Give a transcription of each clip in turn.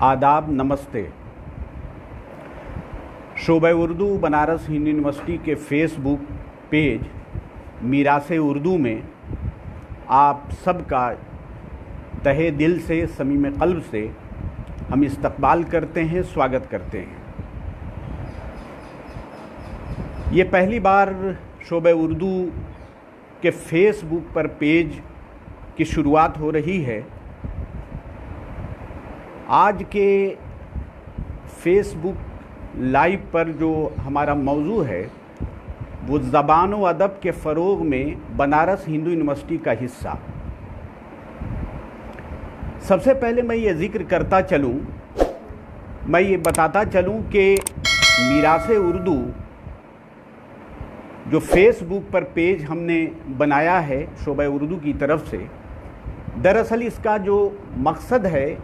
आदाब, नमस्ते। शोबा उर्दू बनारस हिंदू यूनिवर्सिटी के फेसबुक पेज मीरासे उर्दू में आप सबका तहे दिल से, समीम क़ल्ब से हम इस्तक़बाल करते हैं, स्वागत करते हैं। ये पहली बार शोबा उर्दू के फेसबुक पर पेज की शुरुआत हो रही है। आज के फेसबुक लाइव पर जो हमारा मौजू है वो ज़बान व अदब के फ़रोग़ में बनारस हिंदू यूनिवर्सिटी का हिस्सा। सबसे पहले मैं ये ज़िक्र करता चलूँ, मैं ये बताता चलूँ कि मीरासे उर्दू जो फेसबुक पर पेज हमने बनाया है शोबा उर्दू की तरफ से, दरअसल इसका जो मकसद है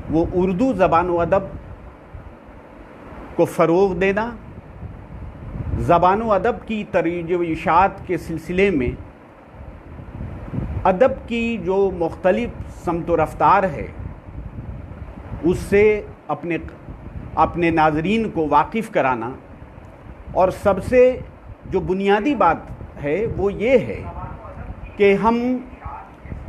वो उर्दू ज़बान व अदब को फ़रोग़ देना, ज़बान व अदब की तरोीज व इशाअत के सिलसिले में अदब की जो मुख्तलिफ़ समत व रफ्तार है उससे अपने नाज़रीन को वाकिफ़ कराना। और सबसे जो बुनियादी बात है वो ये है कि हम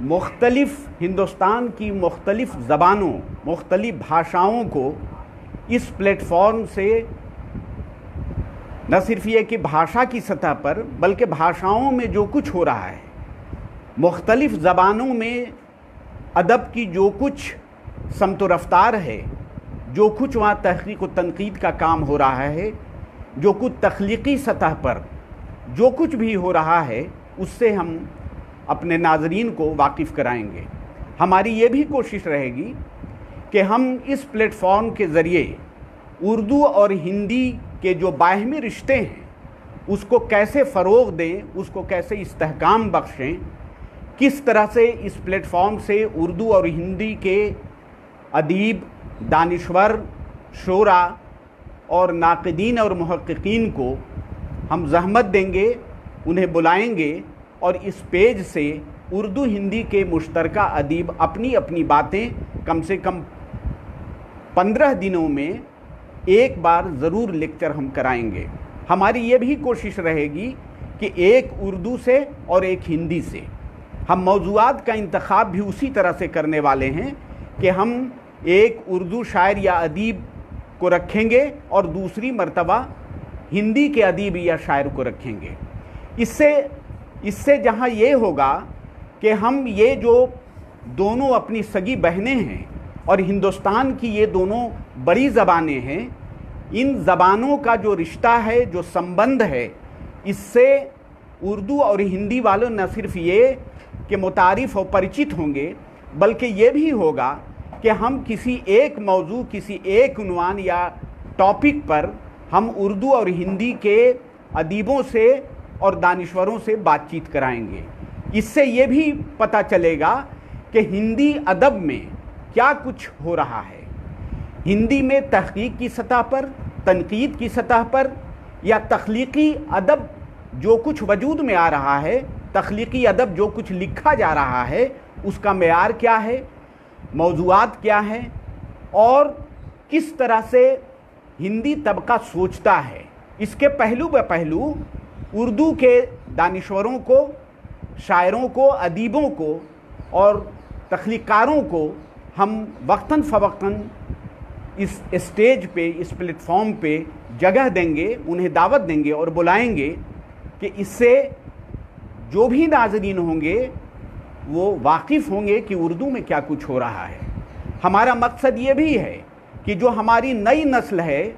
मुख्तलिफ़ हिंदुस्तान की मुख्तलिफ़ ज़बानों, मुख्तलिफ़ भाषाओं को इस प्लेटफॉर्म से न सिर्फ ये कि भाषा की सतह पर बल्कि भाषाओं में जो कुछ हो रहा है, मुख्तलिफ़ ज़बानों में अदब की जो कुछ समत व रफ्तार है, जो कुछ वहाँ तहक़ीक़ व तनक़ीद का काम हो रहा है, जो कुछ तख्लीक़ी सतह पर जो कुछ भी हो रहा है, उससे हम अपने नाज़रीन को वाकिफ़ कराएंगे। हमारी ये भी कोशिश रहेगी कि हम इस प्लेटफॉर्म के ज़रिए उर्दू और हिंदी के जो बाहमी रिश्ते हैं उसको कैसे फ़रोग़ दें, उसको कैसे इस्तेहकाम बख्शें, किस तरह से इस प्लेटफॉर्म से उर्दू और हिंदी के अदीब, दानिश्वर, शोरा और नाक़दीन और मुहक़्क़ीक़ीन को हम ज़हमत देंगे, उन्हें बुलाएंगे और इस पेज से उर्दू हिंदी के मुश्तरका अदीब अपनी अपनी बातें कम से कम 15 दिनों में एक बार ज़रूर लेक्चर हम कराएंगे। हमारी ये भी कोशिश रहेगी कि एक उर्दू से और एक हिंदी से हम मौज़ूआत का इंतख़ाब भी उसी तरह से करने वाले हैं कि हम एक उर्दू शायर या अदीब को रखेंगे और दूसरी मर्तबा हिंदी के अदीब या शायर को रखेंगे। इससे जहाँ ये होगा कि हम ये जो दोनों अपनी सगी बहनें हैं और हिंदुस्तान की ये दोनों बड़ी ज़बानें हैं, इन ज़बानों का जो रिश्ता है, जो संबंध है, इससे उर्दू और हिंदी वालों न सिर्फ ये कि मुतारिफ़ और परिचित होंगे बल्कि ये भी होगा कि हम किसी एक मौजू, किसी एक उन्वान या टॉपिक पर हम उर्दू और हिंदी के अदीबों से और दानिश्वरों से बातचीत कराएंगे। इससे ये भी पता चलेगा कि हिंदी अदब में क्या कुछ हो रहा है, हिंदी में तहक़ीक़ की सतह पर, तनक़ीद की सतह पर, या तख्लीक़ी अदब जो कुछ वजूद में आ रहा है, तख्लीक़ी अदब जो कुछ लिखा जा रहा है, उसका मेयार क्या है, मौज़ूआत क्या हैं और किस तरह से हिंदी तबका सोचता है। इसके पहलू ब पहलू उर्दू के दानिश्वरों को, शायरों को, अदीबों को और तख्लीक़ारों को हम वक्तन फ़वक्तन इस स्टेज पे, इस प्लेटफॉर्म पे जगह देंगे, उन्हें दावत देंगे और बुलाएंगे कि इससे जो भी नाज़रीन होंगे वो वाकिफ़ होंगे कि उर्दू में क्या कुछ हो रहा है। हमारा मकसद ये भी है कि जो हमारी नई नस्ल है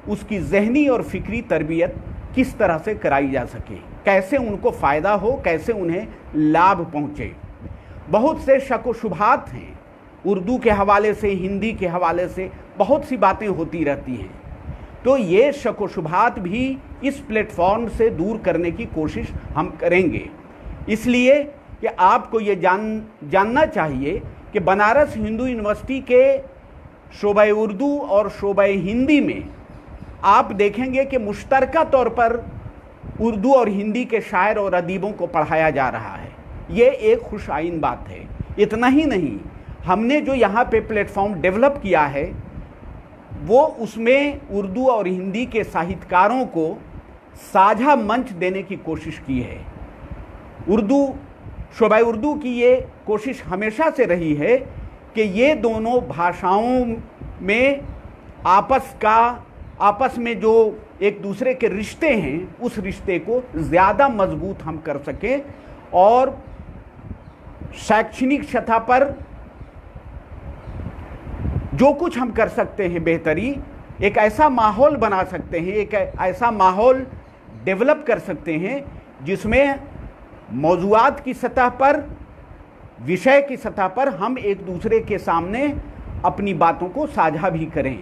उसकी ज़हनी और फ़िक्री तरबियत किस तरह से कराई जा सके, कैसे उनको फ़ायदा हो, कैसे उन्हें लाभ पहुँचे। बहुत से शक व शुबहात हैं उर्दू के हवाले से, हिंदी के हवाले से बहुत सी बातें होती रहती हैं, तो ये शक व शुबहात भी इस प्लेटफॉर्म से दूर करने की कोशिश हम करेंगे। इसलिए कि आपको ये जानना चाहिए कि बनारस हिंदू यूनिवर्सिटी के शोबा उर्दू और शोबा हिंदी में आप देखेंगे कि मुश्तरका तौर पर उर्दू और हिंदी के शायर और अदीबों को पढ़ाया जा रहा है। ये एक खुश आइन बात है। इतना ही नहीं, हमने जो यहाँ पे प्लेटफॉर्म डेवलप किया है वो उसमें उर्दू और हिंदी के साहित्यकारों को साझा मंच देने की कोशिश की है। शोबा उर्दू की ये कोशिश हमेशा से रही है कि ये दोनों भाषाओं में आपस में जो एक दूसरे के रिश्ते हैं उस रिश्ते को ज़्यादा मजबूत हम कर सकें और शैक्षणिक सतह पर जो कुछ हम कर सकते हैं बेहतरी, एक ऐसा माहौल बना सकते हैं, एक ऐसा माहौल डेवलप कर सकते हैं जिसमें मौज़ूआत की सतह पर, विषय की सतह पर हम एक दूसरे के सामने अपनी बातों को साझा भी करें।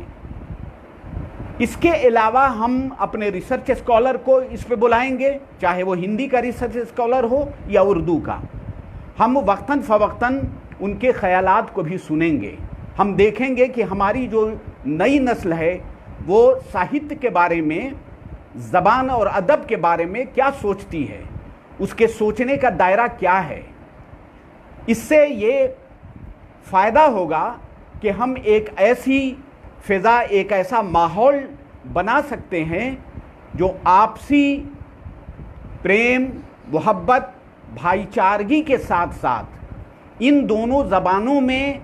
इसके अलावा हम अपने रिसर्च स्कॉलर को इस पे बुलाएंगे, चाहे वो हिंदी का रिसर्च स्कॉलर हो या उर्दू का। हम वक्तन फ़वक्तन उनके ख़यालात को भी सुनेंगे। हम देखेंगे कि हमारी जो नई नस्ल है वो साहित्य के बारे में, ज़बान और अदब के बारे में क्या सोचती है, उसके सोचने का दायरा क्या है। इससे ये फ़ायदा होगा कि हम एक ऐसी फ़िज़ा, एक ऐसा माहौल बना सकते हैं जो आपसी प्रेम, मोहब्बत, भाईचारगी के साथ साथ इन दोनों ज़बानों में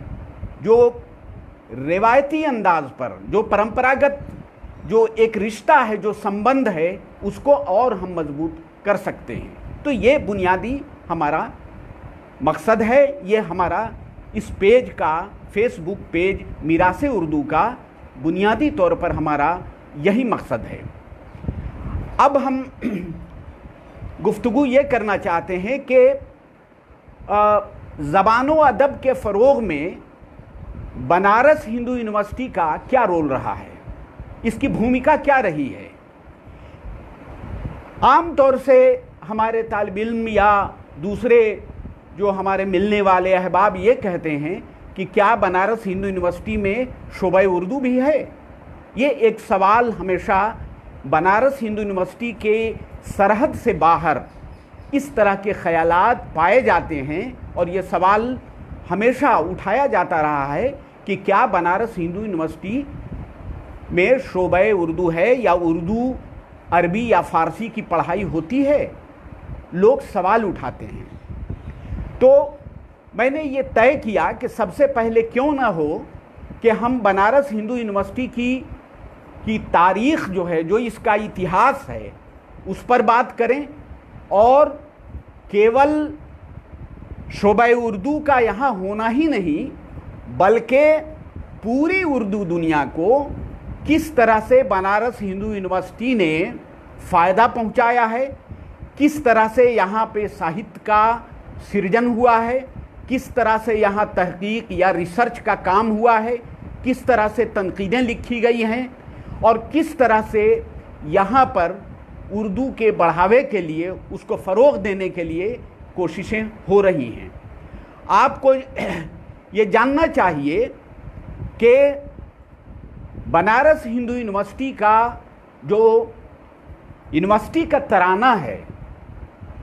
जो रिवायती अंदाज पर, जो परंपरागत जो एक रिश्ता है, जो संबंध है, उसको और हम मजबूत कर सकते हैं। तो ये बुनियादी हमारा मकसद है, ये हमारा इस पेज का, फेसबुक पेज मीरासे उर्दू का बुनियादी तौर पर हमारा यही मकसद है। अब हम गुफ्तगू ये करना चाहते हैं कि ज़बानों अदब के फ़रोग़ में बनारस हिंदू यूनिवर्सिटी का क्या रोल रहा है, इसकी भूमिका क्या रही है। आम तौर से हमारे तालिब इल्म या दूसरे जो हमारे मिलने वाले अहबाब ये कहते हैं कि क्या बनारस हिंदू यूनिवर्सिटी में शोबा उर्दू भी है। ये एक सवाल हमेशा बनारस हिंदू यूनिवर्सिटी के सरहद से बाहर इस तरह के ख़यालात पाए जाते हैं और ये सवाल हमेशा उठाया जाता रहा है कि क्या बनारस हिंदू यूनिवर्सिटी में शोबा उर्दू है या उर्दू, अरबी या फ़ारसी की पढ़ाई होती है। लोग सवाल उठाते हैं। तो मैंने ये तय किया कि सबसे पहले क्यों ना हो कि हम बनारस हिंदू यूनिवर्सिटी की तारीख़ जो है, जो इसका इतिहास है, उस पर बात करें और केवल शोबा उर्दू का यहाँ होना ही नहीं बल्कि पूरी उर्दू दुनिया को किस तरह से बनारस हिंदू यूनिवर्सिटी ने फ़ायदा पहुँचाया है, किस तरह से यहाँ पे साहित्य का सृजन हुआ है, किस तरह से यहाँ तहकीक या रिसर्च का काम हुआ है, किस तरह से तनकीदें लिखी गई हैं और किस तरह से यहाँ पर उर्दू के बढ़ावे के लिए, उसको फ़रोग़ देने के लिए कोशिशें हो रही हैं। आपको ये जानना चाहिए कि बनारस हिंदू यूनिवर्सिटी का जो यूनिवर्सिटी का तराना है,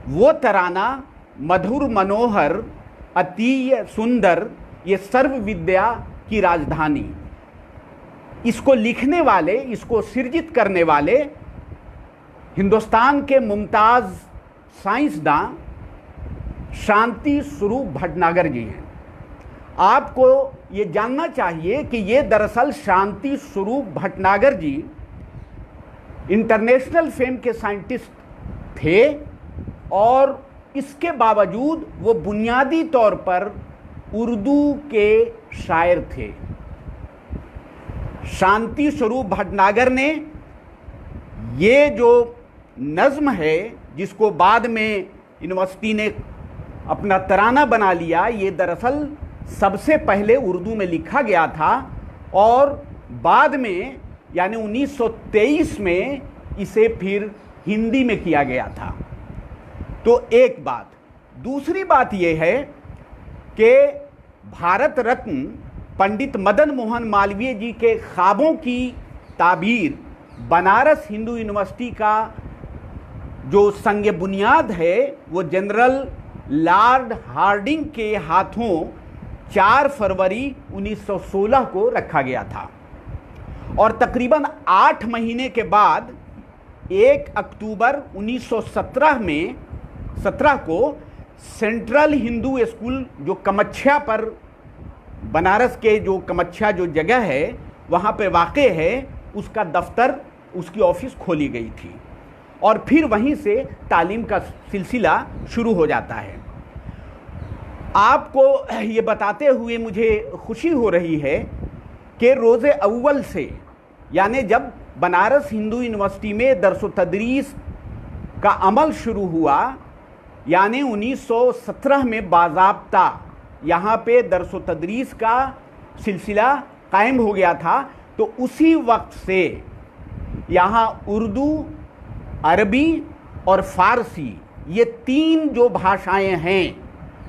वो तराना मधुर, मनोहर, अतीय सुंदर, ये सर्व विद्या की राजधानी। इसको लिखने वाले, इसको सृजित करने वाले हिंदुस्तान के मुमताज़ साइंसदां शांति स्वरूप भटनागर जी हैं। आपको ये जानना चाहिए कि ये दरअसल शांति स्वरूप भटनागर जी इंटरनेशनल फेम के साइंटिस्ट थे और इसके बावजूद वो बुनियादी तौर पर उर्दू के शायर थे। शांति स्वरूप भटनागर ने ये जो नज़्म है, जिसको बाद में यूनिवर्सिटी ने अपना तराना बना लिया, ये दरअसल सबसे पहले उर्दू में लिखा गया था और बाद में यानी 1923 में इसे फिर हिंदी में किया गया था। तो एक बात। दूसरी बात यह है कि भारत रत्न पंडित मदन मोहन मालवीय जी के ख्वाबों की ताबीर बनारस हिंदू यूनिवर्सिटी का जो संग बुनियाद है वो जनरल लॉर्ड हार्डिंग के हाथों 4 फरवरी 1916 को रखा गया था और तकरीबन 8 महीने के बाद 1 अक्टूबर 1917 को सेंट्रल हिंदू स्कूल जो कमच्छा पर, बनारस के जो कमच्छा जो जगह है वहाँ पे वाक़े है, उसका दफ्तर, उसकी ऑफिस खोली गई थी और फिर वहीं से तालीम का सिलसिला शुरू हो जाता है। आपको ये बताते हुए मुझे खुशी हो रही है कि रोज़े अव्वल से, यानी जब बनारस हिंदू यूनिवर्सिटी में दर्स तदरीस का अमल शुरू हुआ, यानी 1917 में बाज़ाब्ता यहाँ पे दर्स तदरीस का सिलसिला कायम हो गया था, तो उसी वक्त से यहाँ उर्दू, अरबी और फ़ारसी, ये 3 जो भाषाएं हैं,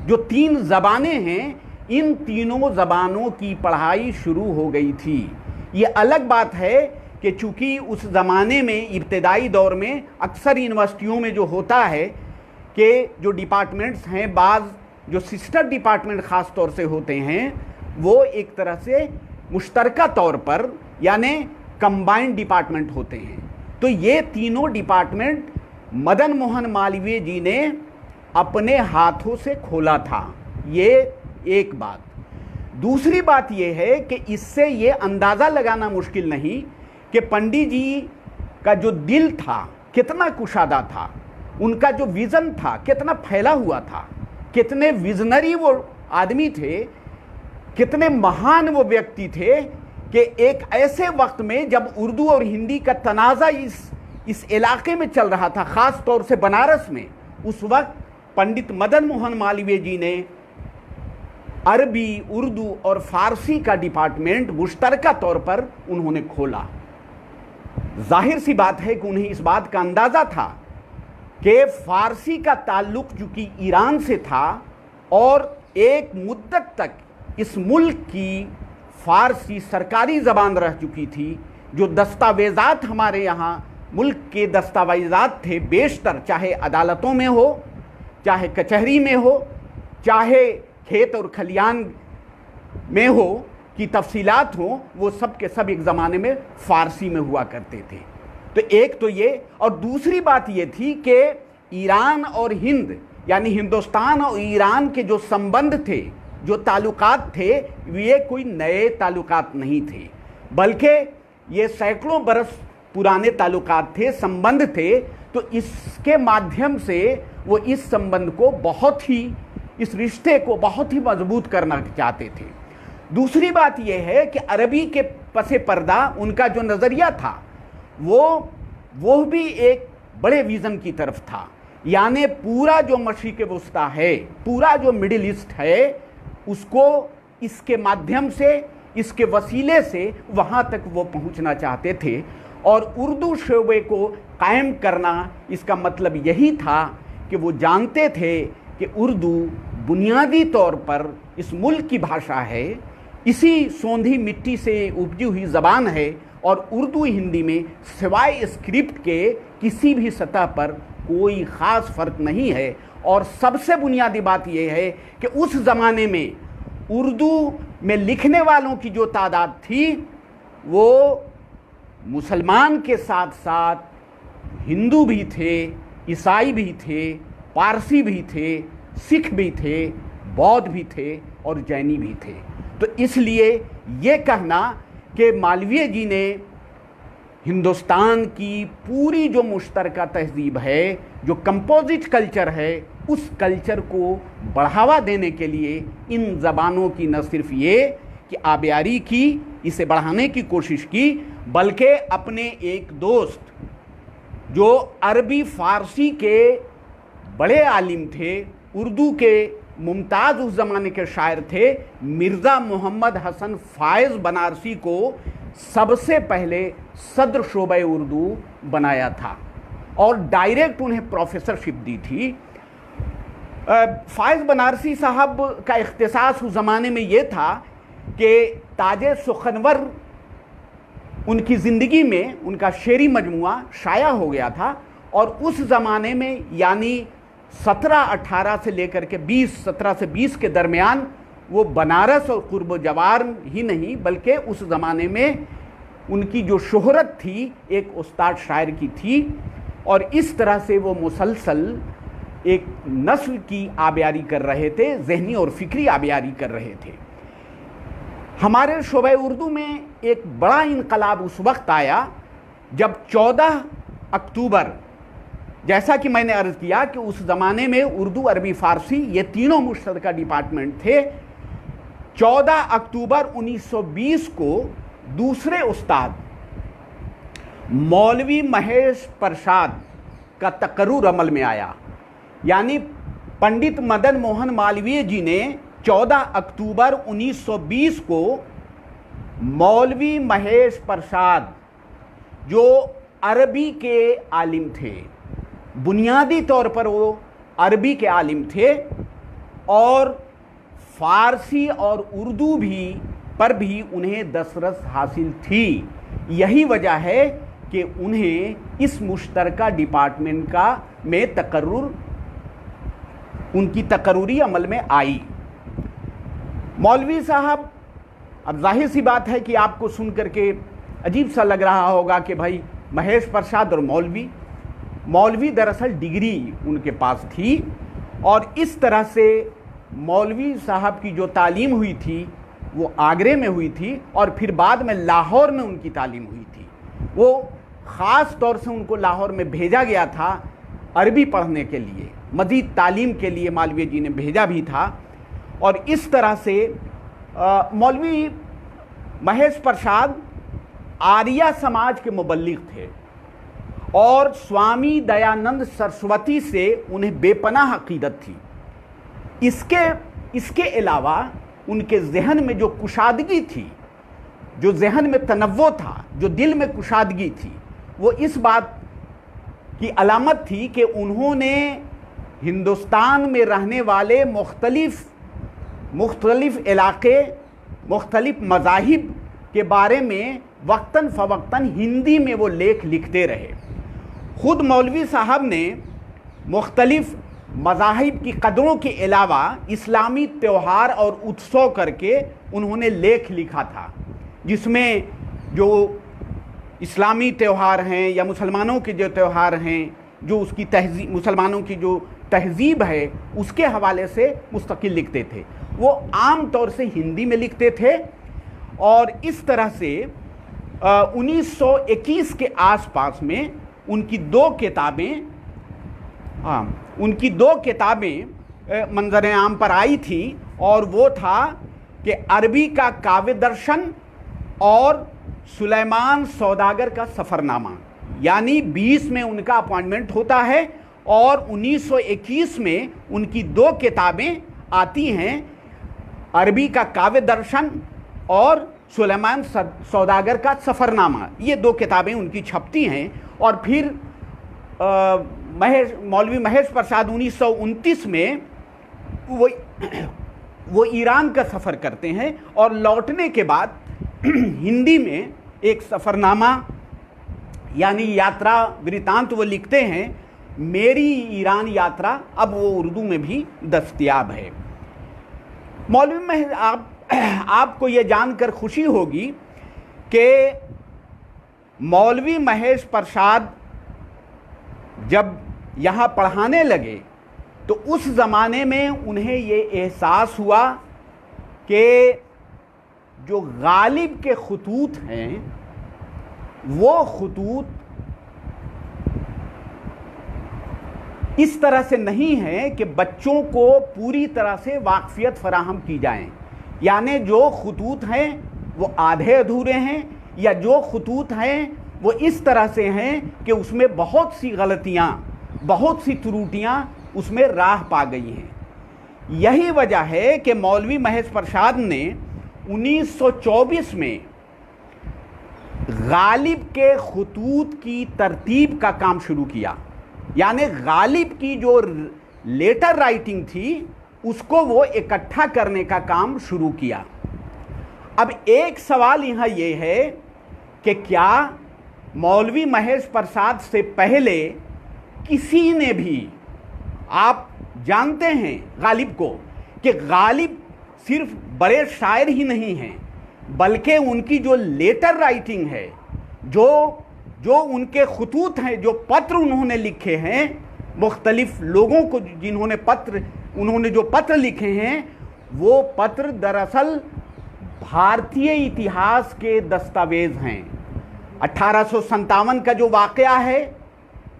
जो 3 ज़बानें हैं, इन तीनों ज़बानों की पढ़ाई शुरू हो गई थी। ये अलग बात है कि चूँकि उस ज़माने में इब्तदाई दौर में अक्सर यूनिवर्सिटियों में जो होता है कि जो डिपार्टमेंट्स हैं, बाज़ जो सिस्टर डिपार्टमेंट ख़ास तौर से होते हैं, वो एक तरह से मुश्तरका तौर पर यानी कंबाइंड डिपार्टमेंट होते हैं। तो ये तीनों डिपार्टमेंट मदन मोहन मालवीय जी ने अपने हाथों से खोला था। ये एक बात। दूसरी बात ये है कि इससे ये अंदाज़ा लगाना मुश्किल नहीं कि पंडित जी का जो दिल था कितना कुशादा था, उनका जो विज़न था कितना फैला हुआ था, कितने विजनरी वो आदमी थे, कितने महान वो व्यक्ति थे कि एक ऐसे वक्त में जब उर्दू और हिंदी का तनाज़ा इस इलाके में चल रहा था, ख़ास तौर से बनारस में, उस वक्त पंडित मदन मोहन मालवीय जी ने अरबी, उर्दू और फ़ारसी का डिपार्टमेंट मुश्तरका तौर पर उन्होंने खोला। जाहिर सी बात है कि उन्हें इस बात का अंदाज़ा था कि फ़ारसी का ताल्लुक़ चूँकि ईरान से था और एक मुद्दत तक इस मुल्क की फ़ारसी सरकारी ज़बान रह चुकी थी। जो दस्तावेज़ात हमारे यहाँ मुल्क के दस्तावेज़ात थे, बेशतर चाहे अदालतों में हो, चाहे कचहरी में हो, चाहे खेत और खलियान में हो की तफसीलात हो, वो सब के सब एक ज़माने में फ़ारसी में हुआ करते थे। तो एक तो ये, और दूसरी बात ये थी कि ईरान और हिंद यानी हिंदुस्तान और ईरान के जो संबंध थे, जो ताल्लुकात थे, ये कोई नए ताल्लुकात नहीं थे, बल्कि ये सैकड़ों बरस पुराने ताल्लुकात थे, संबंध थे। तो इसके माध्यम से वो इस संबंध को बहुत ही, इस रिश्ते को बहुत ही मजबूत करना चाहते थे। दूसरी बात यह है कि अरबी के पसे पर्दा उनका जो नज़रिया था वो भी एक बड़े विज़न की तरफ था, यानी पूरा जो मशरिक़ वुस्ता है, पूरा जो मिडिल ईस्ट है, उसको इसके माध्यम से, इसके वसीले से वहाँ तक वो पहुँचना चाहते थे। और उर्दू शोबे को कायम करना, इसका मतलब यही था कि वो जानते थे कि उर्दू बुनियादी तौर पर इस मुल्क की भाषा है, इसी सोंधी मिट्टी से उपजी हुई ज़बान है, और उर्दू हिंदी में सिवाय स्क्रिप्ट के किसी भी सतह पर कोई ख़ास फ़र्क नहीं है। और सबसे बुनियादी बात यह है कि उस ज़माने में उर्दू में लिखने वालों की जो तादाद थी, वो मुसलमान के साथ साथ हिंदू भी थे, ईसाई भी थे, पारसी भी थे, सिख भी थे, बौद्ध भी थे और जैनी भी थे। तो इसलिए ये कहना कि मालवीय जी ने हिंदुस्तान की पूरी जो मुश्तरका तहज़ीब है, जो कंपोजिट कल्चर है, उस कल्चर को बढ़ावा देने के लिए इन ज़बानों की न सिर्फ ये कि आबियारी की, इसे बढ़ाने की कोशिश की, बल्कि अपने एक दोस्त जो अरबी फ़ारसी के बड़े आलिम थे, उर्दू के मुमताज़ उस ज़माने के शायर थे, मिर्ज़ा मोहम्मद हसन फ़ायज़ बनारसी को सबसे पहले सदर शोबे उर्दू बनाया था और डायरेक्ट उन्हें प्रोफेसरशिप दी थी। फ़ायज़ बनारसी साहब का इख्तिसास उस ज़माने में ये था कि ताजे सुखनवर उनकी ज़िंदगी में उनका शेरी मजमुआ शाया हो गया था, और उस ज़माने में यानी 1718 से लेकर के 17 से 20 के दरमियान वो बनारस और कुर्ब जवार ही नहीं बल्कि उस ज़माने में उनकी जो शोहरत थी एक उस्ताद शायर की थी, और इस तरह से वो मुसलसल एक नस्ल की आबियारी कर रहे थे, ज़हनी और फ़िक्री आबियारी कर रहे थे। हमारे शोबे उर्दू में एक बड़ा इनकलाब उस वक्त आया जब 14 अक्टूबर, जैसा कि मैंने अर्ज़ किया कि उस ज़माने में उर्दू, अरबी, फ़ारसी ये तीनों मुश्तरका डिपार्टमेंट थे। 14 अक्टूबर 1920 को दूसरे उस्ताद मौलवी महेश प्रसाद का तकर्रुर अमल में आया, यानी पंडित मदन मोहन मालवीय जी ने 14 अक्टूबर 1920 को मौलवी महेश प्रसाद, जो अरबी के आलिम थे, बुनियादी तौर पर वो अरबी के आलिम थे और फ़ारसी और उर्दू पर भी उन्हें दस्तरस हासिल थी। यही वजह है कि उन्हें इस मुश्तरका डिपार्टमेंट में तकर्रुर, उनकी तकर्रुरी अमल में आई। मौलवी साहब, अब जाहिर सी बात है कि आपको सुन करके अजीब सा लग रहा होगा कि भाई महेश प्रसाद और मौलवी दरअसल डिग्री उनके पास थी, और इस तरह से मौलवी साहब की जो तालीम हुई थी वो आगरे में हुई थी और फिर बाद में लाहौर में उनकी तालीम हुई थी। वो ख़ास तौर से उनको लाहौर में भेजा गया था अरबी पढ़ने के लिए, मज़ीद तालीम के लिए मालवीय जी ने भेजा भी था। और इस तरह से मौलवी महेश प्रसाद आर्या समाज के मुबल्लिग थे और स्वामी दयानंद सरस्वती से उन्हें बेपनाह अक़ीदत थी। इसके अलावा उनके जहन में जो कुशादगी थी, जो जहन में तनव्वो था, जो दिल में कुशादगी थी, वो इस बात की अलामत थी कि उन्होंने हिंदुस्तान में रहने वाले मुख्तलिफ इलाके, मुख्तलिफ मज़ाहिब के बारे में वक्तन फ़वक्तन हिंदी में वो लेख लिखते रहे। ख़ुद मौलवी साहब ने मुख्तलिफ मज़ाहिब की कदरों के अलावा इस्लामी त्यौहार और उत्सव करके उन्होंने लेख लिखा था, जिसमें जो इस्लामी त्यौहार हैं या मुसलमानों के जो त्यौहार हैं, जो उसकी तहज़ीब, मुसलमानों की जो तहज़ीब है उसके हवाले से मुस्तकिल लिखते थे। वो आम तौर से हिंदी में लिखते थे और इस तरह से 1921 के आसपास में उनकी दो किताबें मंजर आम पर आई थी, और वो था कि अरबी का काव्य दर्शन और सुलेमान सौदागर का सफ़रनामा। यानी 20 में उनका अपॉइंटमेंट होता है और 1921 में उनकी दो किताबें आती हैं, अरबी का काव्य दर्शन और सुलेमान सौदागर का सफ़रनामा। ये दो किताबें उनकी छपती हैं। और फिर मौलवी महेश प्रसाद 1929 में वो ईरान का सफ़र करते हैं और लौटने के बाद हिंदी में एक सफ़रनामा यानी यात्रा वृतांत वो लिखते हैं, मेरी ईरान यात्रा। अब वो उर्दू में भी दस्तयाब है। मौलवी महेश, आपको ये जानकर खुशी होगी कि मौलवी महेश प्रसाद जब यहाँ पढ़ाने लगे तो उस ज़माने में उन्हें ये एहसास हुआ कि जो गालिब के ख़ुतूत हैं वो ख़ुतूत इस तरह से नहीं है कि बच्चों को पूरी तरह से वाक़फ़ियत फ़राहम की जाए। यानी जो ख़ुतूत हैं वो आधे अधूरे हैं, या जो ख़ुतूत हैं वो इस तरह से हैं कि उसमें बहुत सी गलतियाँ, बहुत सी त्रुटियाँ उसमें राह पा गई हैं। यही वजह है कि मौलवी महेश प्रसाद ने 1924 में गालिब के ख़ुतूत की तरतीब का काम शुरू किया। यानी गालिब की जो लेटर राइटिंग थी उसको वो इकट्ठा करने का काम शुरू किया। अब एक सवाल यहाँ ये है कि क्या मौलवी महेश प्रसाद से पहले किसी ने भी, आप जानते हैं गालिब को, कि गालिब सिर्फ बड़े शायर ही नहीं हैं, बल्कि उनकी जो लेटर राइटिंग है, जो उनके खुतूत हैं, जो पत्र उन्होंने लिखे हैं मुख्तलिफ लोगों को, उन्होंने जो पत्र लिखे हैं, वो पत्र दरअसल भारतीय इतिहास के दस्तावेज हैं। 1857 का जो वाक़या है,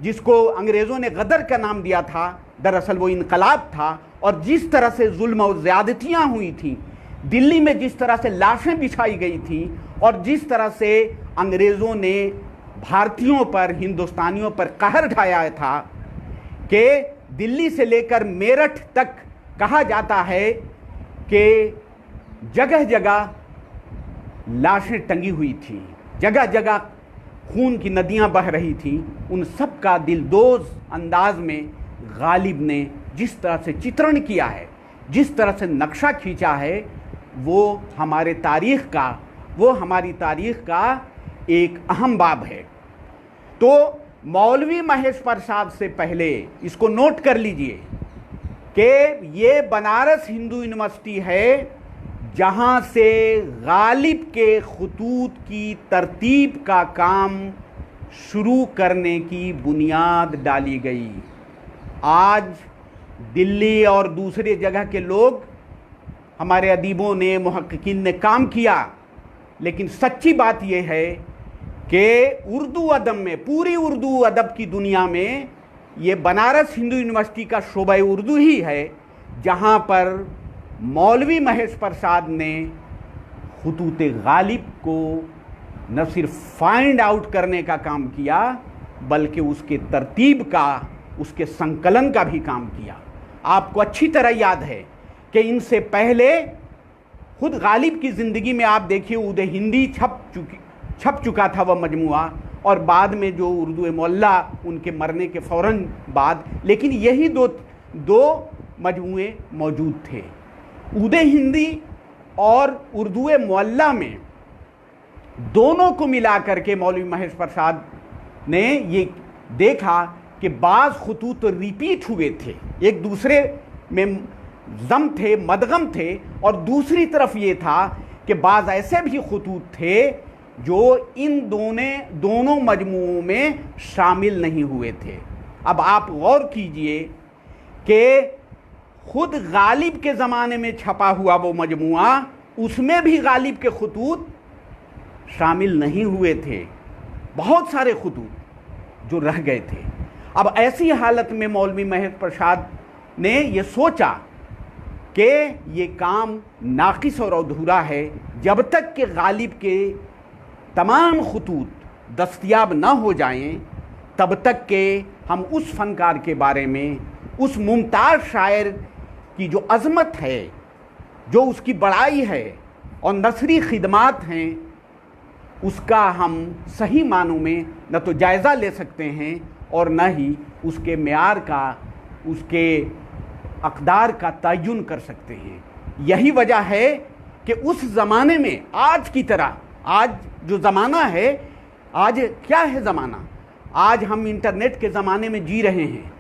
जिसको अंग्रेज़ों ने गदर का नाम दिया था, दरअसल वो इनकलाब था। और जिस तरह से जुल्म और ज़्यादतियाँ हुई थी, दिल्ली में जिस तरह से लाशें बिछाई गई थी, और जिस तरह से अंग्रेज़ों ने भारतीयों पर, हिंदुस्तानियों पर कहर ढाया था कि दिल्ली से लेकर मेरठ तक कहा जाता है कि जगह जगह लाशें टंगी हुई थी, जगह जगह खून की नदियां बह रही थी। उन सब का दिलदोज़ अंदाज में गालिब ने जिस तरह से चित्रण किया है, जिस तरह से नक्शा खींचा है, वो हमारी तारीख़ का एक अहम बाब है। तो मौलवी महेश प्रसाद से पहले इसको नोट कर लीजिए कि ये बनारस हिंदू यूनिवर्सिटी है जहाँ से गालिब के खतूत की तरतीब का काम शुरू करने की बुनियाद डाली गई। आज दिल्ली और दूसरे जगह के लोग, हमारे अदीबों ने, मुहक्किकीन ने काम किया, लेकिन सच्ची बात यह है कि उर्दू अदब में, पूरी उर्दू अदब की दुनिया में, ये बनारस हिंदू यूनिवर्सिटी का शोबा उर्दू ही है जहाँ पर मौलवी महेश प्रसाद ने खुतूत गालिब को न सिर्फ फाइंड आउट करने का काम किया, बल्कि उसके तरतीब का, उसके संकलन का भी काम किया। आपको अच्छी तरह याद है कि इनसे पहले खुद गालिब की ज़िंदगी में आप देखिए, उदय हिंदी छप चुका था वह मजमुआ, और बाद में जो उर्दू मोहल्ला उनके मरने के फ़ौरन बाद, लेकिन यही दो मजमुए मौजूद थे। उदय हिंदी और उर्दू मोहल्ला में दोनों को मिला करके मौलवी महेश प्रसाद ने ये देखा कि बाज़ खुतूत तो रिपीट हुए थे, एक दूसरे में जम थे, मदगम थे, और दूसरी तरफ ये था कि बाज़ ऐसे भी खुतूत थे जो इन दोनों मजमुओं में शामिल नहीं हुए थे। अब आप गौर कीजिए कि खुद गालिब के ज़माने में छपा हुआ वो मजमुआ, उसमें भी गालिब के खुतूत शामिल नहीं हुए थे, बहुत सारे खुतूत जो रह गए थे। अब ऐसी हालत में मौलवी महेश प्रसाद ने ये सोचा कि ये काम नाकिस और अधूरा है, जब तक कि गालिब के तमाम खुतूत दस्तयाब ना हो जाएं, तब तक के हम उस फ़नकार के बारे में, उस मुमताज़ शायर की जो अज़मत है, जो उसकी बड़ाई है और नसरी खिदमात हैं, उसका हम सही मानों में न तो जायज़ा ले सकते हैं और न ही उसके मेयार का, उसके अक़दार का तयन कर सकते हैं। यही वजह है कि उस ज़माने में, आज की तरह, आज जो ज़माना है, आज क्या है ज़माना, आज हम इंटरनेट के ज़माने में जी रहे हैं।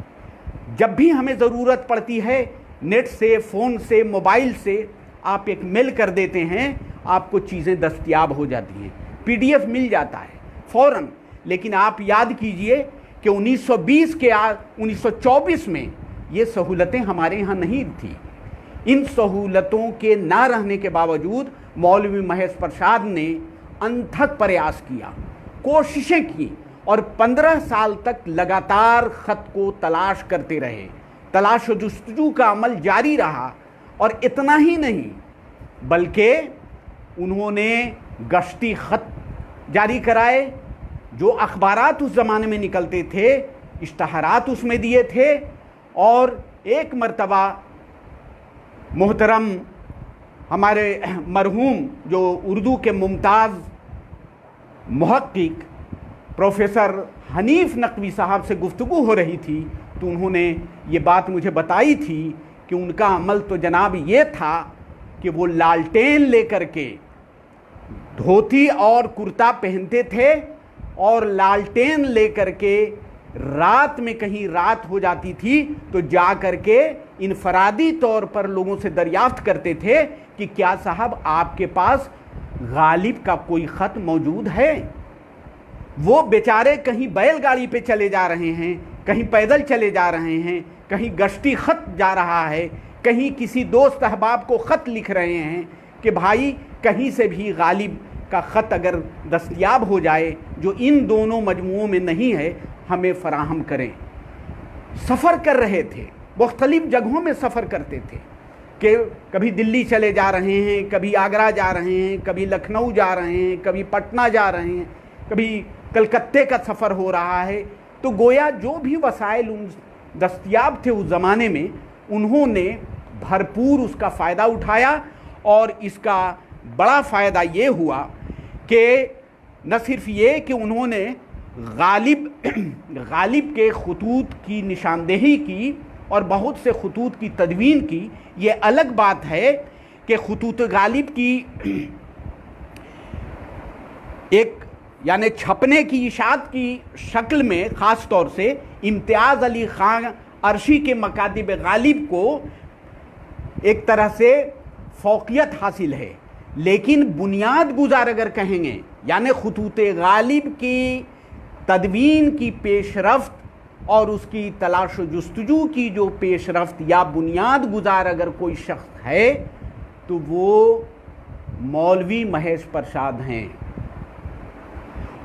जब भी हमें ज़रूरत पड़ती है, नेट से, फ़ोन से, मोबाइल से आप एक मेल कर देते हैं, आपको चीज़ें दस्तयाब हो जाती हैं, PDF मिल जाता है फ़ौरन। लेकिन आप याद कीजिए कि 1924 में ये सहूलतें हमारे यहाँ नहीं थी। इन सहूलतों के ना रहने के बावजूद मौलवी महेश प्रसाद ने अनथक प्रयास किया, कोशिशें की, और 15 साल तक लगातार ख़त को तलाश करते रहे। तलाश व जुस्तजू का अमल जारी रहा। और इतना ही नहीं, बल्कि उन्होंने गश्ती ख़त जारी कराए, जो अखबारात उस ज़माने में निकलते थे, इश्तहारात उसमें दिए थे। और एक मर्तबा मोहतरम हमारे मरहूम जो उर्दू के मुमताज़ मुहक्किक प्रोफेसर हनीफ नकवी साहब से गुफ्तगू हो रही थी, तो उन्होंने ये बात मुझे बताई थी कि उनका अमल तो जनाब ये था कि वो लालटेन लेकर के धोती और कुर्ता पहनते थे, और लालटेन लेकर के रात में कहीं रात हो जाती थी तो जा करके इनफरादी तौर पर लोगों से दरियाफ्त करते थे कि क्या साहब आपके पास गालिब का कोई ख़त मौजूद है। वो बेचारे कहीं बैलगाड़ी पे चले जा रहे हैं, कहीं पैदल चले जा रहे हैं, कहीं गश्ती ख़त जा रहा है, कहीं किसी दोस्त अहबाब को ख़त लिख रहे हैं कि भाई कहीं से भी गालिब का ख़त अगर दस्तयाब हो जाए जो इन दोनों मजमुओं में नहीं है हमें फ़राहम करें। सफ़र कर रहे थे, मुख्तलिफ़ जगहों में सफ़र करते थे कि कभी दिल्ली चले जा रहे हैं, कभी आगरा जा रहे हैं, कभी लखनऊ जा रहे हैं, कभी पटना जा रहे हैं, कभी कलकत्ते का सफ़र हो रहा है। तो गोया जो भी वसाइल उन दस्तयाब थे उस ज़माने में, उन्होंने भरपूर उसका फ़ायदा उठाया और इसका बड़ा फ़ायदा ये हुआ कि न सिर्फ ये कि उन्होंने गालिब के ख़ुतूत की निशानदेही की और बहुत से ख़ुतूत की तदवीन की। ये अलग बात है कि ख़ुतूत गालिब की एक यानी छपने की इशात की शक्ल में ख़ास तौर से इम्तियाज़ अली ख़ान अरशी के मकातिब गालिब को एक तरह से फ़ौक़ियत हासिल है, लेकिन बुनियाद गुजार अगर कहेंगे यानी ख़ुतूत गालिब की तदवीन की पेशरफ्त और उसकी तलाश व जुस्तजू की जो पेशरफ्त या बुनियाद गुजार अगर कोई शख्स है तो वो मौलवी महेश प्रसाद हैं।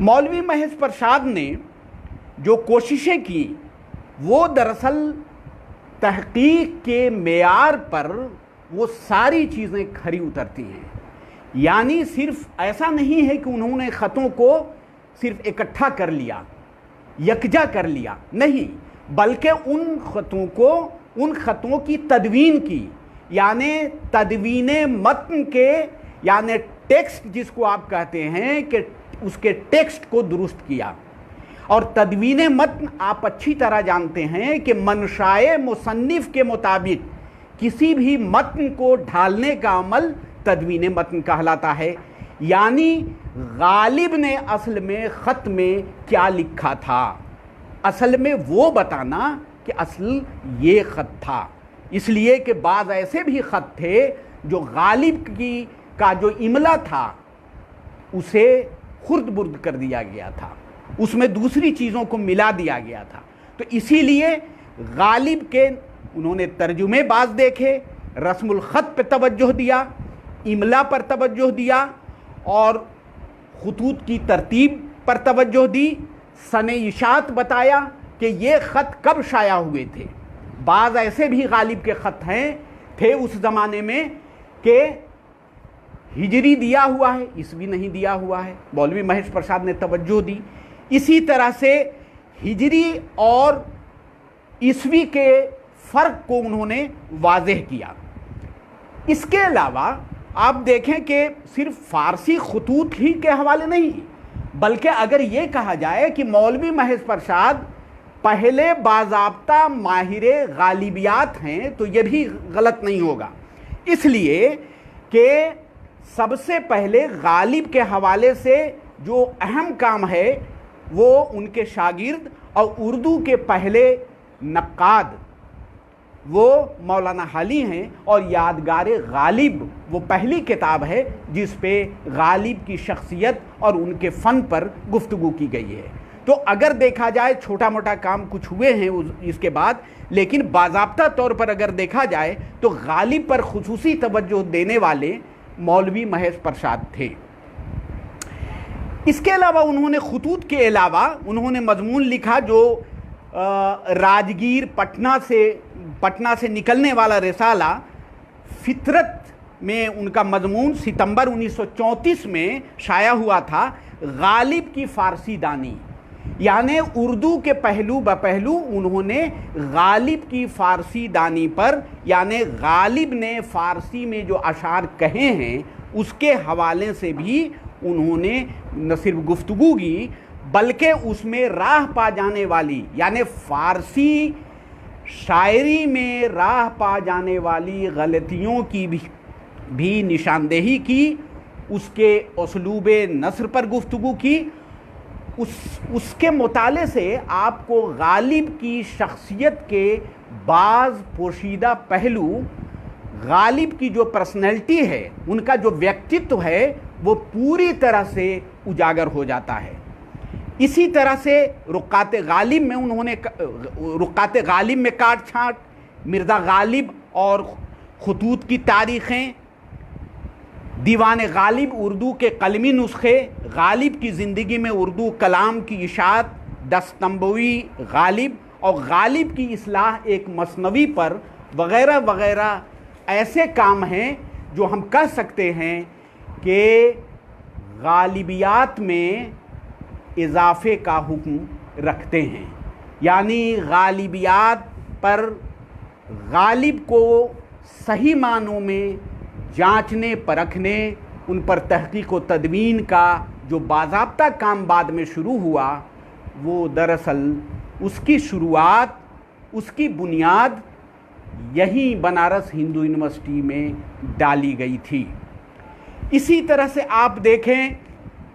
मौलवी महेश प्रसाद ने जो कोशिशें की वो दरअसल तहक़ीक़ के मेयार पर वो सारी चीज़ें खरी उतरती हैं। यानी सिर्फ ऐसा नहीं है कि उन्होंने ख़तों को सिर्फ इकट्ठा कर लिया, यकजा कर लिया, नहीं, बल्कि उन ख़तों की तदवीन की, यानी तदवीन मतन के यानी टेक्स्ट जिसको आप कहते हैं कि उसके टेक्स्ट को दुरुस्त किया। और तदवीन मतन आप अच्छी तरह जानते हैं कि मनशाए मुसन्निफ़ के मुताबिक किसी भी मतन को ढालने का अमल तदवीन मतन कहलाता है। यानी गालिब ने असल में ख़त में क्या लिखा था, असल में वो बताना कि असल ये ख़त था। इसलिए कि बाज़ ऐसे भी ख़त थे जो गालिब की का जो इमला था उसे खुर्द बुर्द कर दिया गया था, उसमें दूसरी चीज़ों को मिला दिया गया था। तो इसीलिए गालिब के उन्होंने तर्जुमे बाज़ देखे, रस्मुल ख़त पे तवज्जो दिया, इमला पर तवज्जो दिया और ख़ुतूत की तरतीब पर तवज्जो दी, सने इशात बताया कि ये ख़त कब शाया हुए थे। बाज़ ऐसे भी गालिब के ख़त थे उस ज़माने में कि हिजरी दिया हुआ है, ईस्वी नहीं दिया हुआ है। मौलवी महेश प्रसाद ने तवज्जो दी। इसी तरह से हिजरी और ईस्वी के फ़र्क को उन्होंने वाज़ेह किया। इसके अलावा आप देखें कि सिर्फ फ़ारसी ख़ुतूत ही के हवाले नहीं, बल्कि अगर ये कहा जाए कि मौलवी महेश प्रसाद पहले बाज़ाब्ता माहिर गालिबियात हैं तो ये भी गलत नहीं होगा, इसलिए कि सबसे पहले गालिब के हवाले से जो अहम काम है वो उनके शागिर्द और उर्दू के पहले नक्काद वो मौलाना हाली हैं और यादगार गालिब वो पहली किताब है जिस पे गालिब की शख्सियत और उनके फ़न पर गुफ्तगू की गई है। तो अगर देखा जाए छोटा मोटा काम कुछ हुए हैं इसके बाद, लेकिन बाज़ाब्ता तौर पर अगर देखा जाए तो गालिब पर खुसूसी तवज्जो देने वाले मौलवी महेश प्रसाद थे। इसके अलावा उन्होंने ख़ुतूत के अलावा उन्होंने मजमून लिखा जो राजगीर पटना से निकलने वाला रिसाला फितरत में उनका मजमून सितंबर 1934 में शाया हुआ था। गालिब की फ़ारसी दानी, यानी उर्दू के पहलू बपहलू उन्होंने गालिब की फ़ारसी दानी पर, यानी गालिब ने फ़ारसी में जो अशार कहे हैं उसके हवाले से भी उन्होंने न सिर्फ गुफ्तगू की बल्कि उसमें राह पा जाने वाली, यानी फ़ारसी शायरी में राह पा जाने वाली गलतियों की भी निशानदेही की, उसके उसलूब नस्र पर गुफ्तगू की उसके मुताले से आपको गालिब की शख्सियत के बाज़ पोशीदा पहलू, गालिब की जो पर्सनैलिटी है, उनका जो व्यक्तित्व है, वो पूरी तरह से उजागर हो जाता है। इसी तरह से रुक़ात गालिब में उन्होंने रुक़ात गालिब में काट छाँट, मिर्ज़ा गालिब और खतूत की तारीख़ें, दीवान गालिब उर्दू के कलमी नुस्खे, गालिब की ज़िंदगी में उर्दू कलाम की इशाअत, दस्तंबवी गालिब और गालिब की इस्लाह एक मसनवी पर वग़ैरह वग़ैरह ऐसे काम हैं जो हम कह सकते हैं कि गालिबियात में इजाफ़े का हुक्म रखते हैं। यानी गालिबियात पर गालिब को सही मानों में जांचने परखने, उन पर तहक़ीक़ व तदवीन का जो बाज़ाब्ता काम बाद में शुरू हुआ, वो दरअसल उसकी शुरुआत, उसकी बुनियाद यहीं बनारस हिंदू यूनिवर्सिटी में डाली गई थी। इसी तरह से आप देखें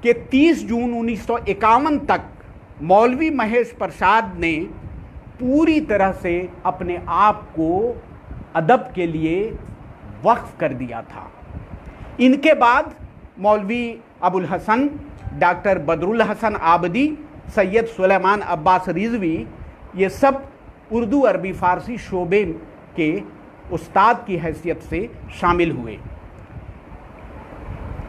कि 30 जून 1951 तक मौलवी महेश प्रसाद ने पूरी तरह से अपने आप को अदब के लिए वक्फ कर दिया था। इनके बाद मौलवी अबुल हसन, डॉक्टर बदरुल हसन आबदी, सैयद सुलेमान अब्बास रिजवी, ये सब उर्दू अरबी फ़ारसी शोबे के उस्ताद की हैसियत से शामिल हुए।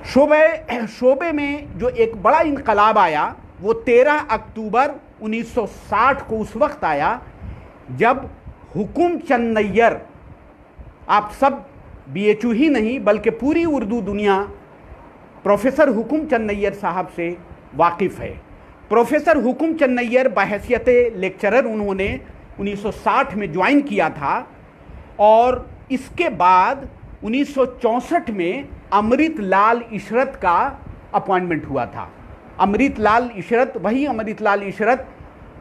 शोबे में जो एक बड़ा इनकलाब आया वो 13 अक्टूबर 1960 को उस वक्त आया जब हुकुम चंद नैयर, आप सब BHU ही नहीं बल्कि पूरी उर्दू दुनिया प्रोफेसर हुकुम चंद नैयर साहब से वाकिफ़ है। प्रोफेसर हुकुम चंद नैयर बहैसियत लेक्चरर उन्होंने 1960 में ज्वाइन किया था और इसके बाद 1964 में अमृत लाल इशरत का अपॉइंटमेंट हुआ था। अमृत लाल इशरत, वही अमृत लाल इशरत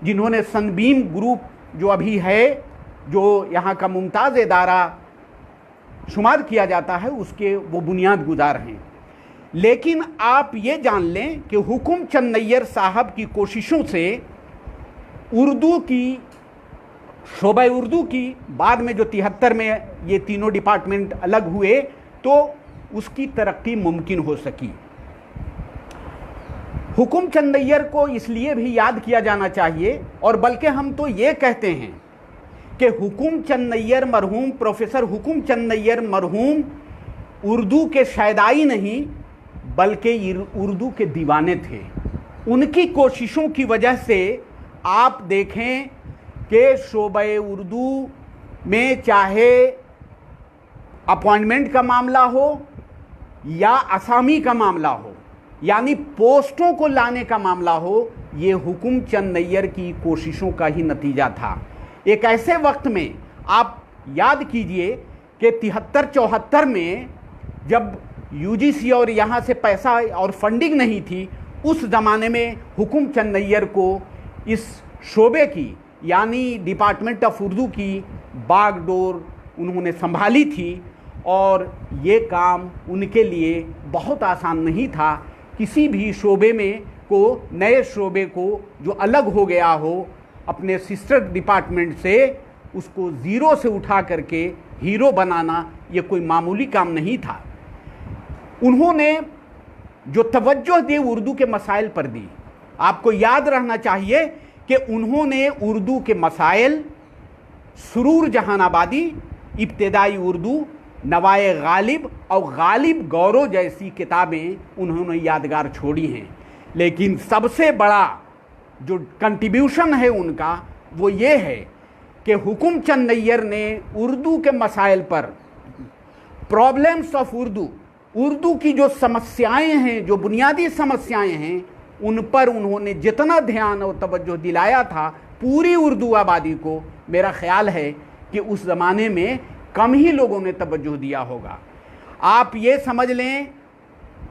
जिन्होंने सनबीम ग्रुप जो अभी है, जो यहाँ का मुमताज़ इदारा शुमार किया जाता है, उसके वो बुनियाद गुजार हैं। लेकिन आप ये जान लें कि हुकुम चंद नैयर साहब की कोशिशों से उर्दू की, शोबा उर्दू की, बाद में जो 73 में ये तीनों डिपार्टमेंट अलग हुए तो उसकी तरक्की मुमकिन हो सकी। हुकुम चंद नैयर को इसलिए भी याद किया जाना चाहिए, और बल्कि हम तो ये कहते हैं कि हुकुम चंद नैयर मरहूम, प्रोफेसर हुकुम चंद नैयर मरहूम उर्दू के शायदाई नहीं बल्कि उर्दू के दीवाने थे। उनकी कोशिशों की वजह से आप देखें कि शोबे उर्दू में चाहे अपॉइंटमेंट का मामला हो या असामी का मामला हो, यानी पोस्टों को लाने का मामला हो, ये हुकुम चंद नैयर की कोशिशों का ही नतीजा था। एक ऐसे वक्त में आप याद कीजिए कि 73-74 में जब UGC और यहाँ से पैसा और फंडिंग नहीं थी, उस ज़माने में हुकुम चंद नैयर को इस शोबे की, यानी डिपार्टमेंट ऑफ उर्दू की बागडोर उन्होंने संभाली थी, और ये काम उनके लिए बहुत आसान नहीं था। किसी भी शोबे में को, नए शोबे को जो अलग हो गया हो अपने सिस्टर डिपार्टमेंट से, उसको ज़ीरो से उठा करके हीरो बनाना ये कोई मामूली काम नहीं था। उन्होंने जो तवज्जो दी उर्दू के मसाइल पर दी, आपको याद रहना चाहिए कि उन्होंने उर्दू के मसाइल, सुरूर जहानाबादी, इब्तिदाई उर्दू, नवाए गालिब और गालिब गौरव जैसी किताबें उन्होंने यादगार छोड़ी हैं। लेकिन सबसे बड़ा जो कंट्रीब्यूशन है उनका वो ये है कि हुकुम चंद नैयर ने उर्दू के मसाइल पर, प्रॉब्लम्स ऑफ उर्दू, उर्दू की जो समस्याएं हैं, जो बुनियादी समस्याएं हैं, उन पर उन्होंने जितना ध्यान और तवज्जो दिलाया था पूरी उर्दू आबादी को, मेरा ख्याल है कि उस ज़माने में कम ही लोगों ने तवज्जो दिया होगा। आप ये समझ लें,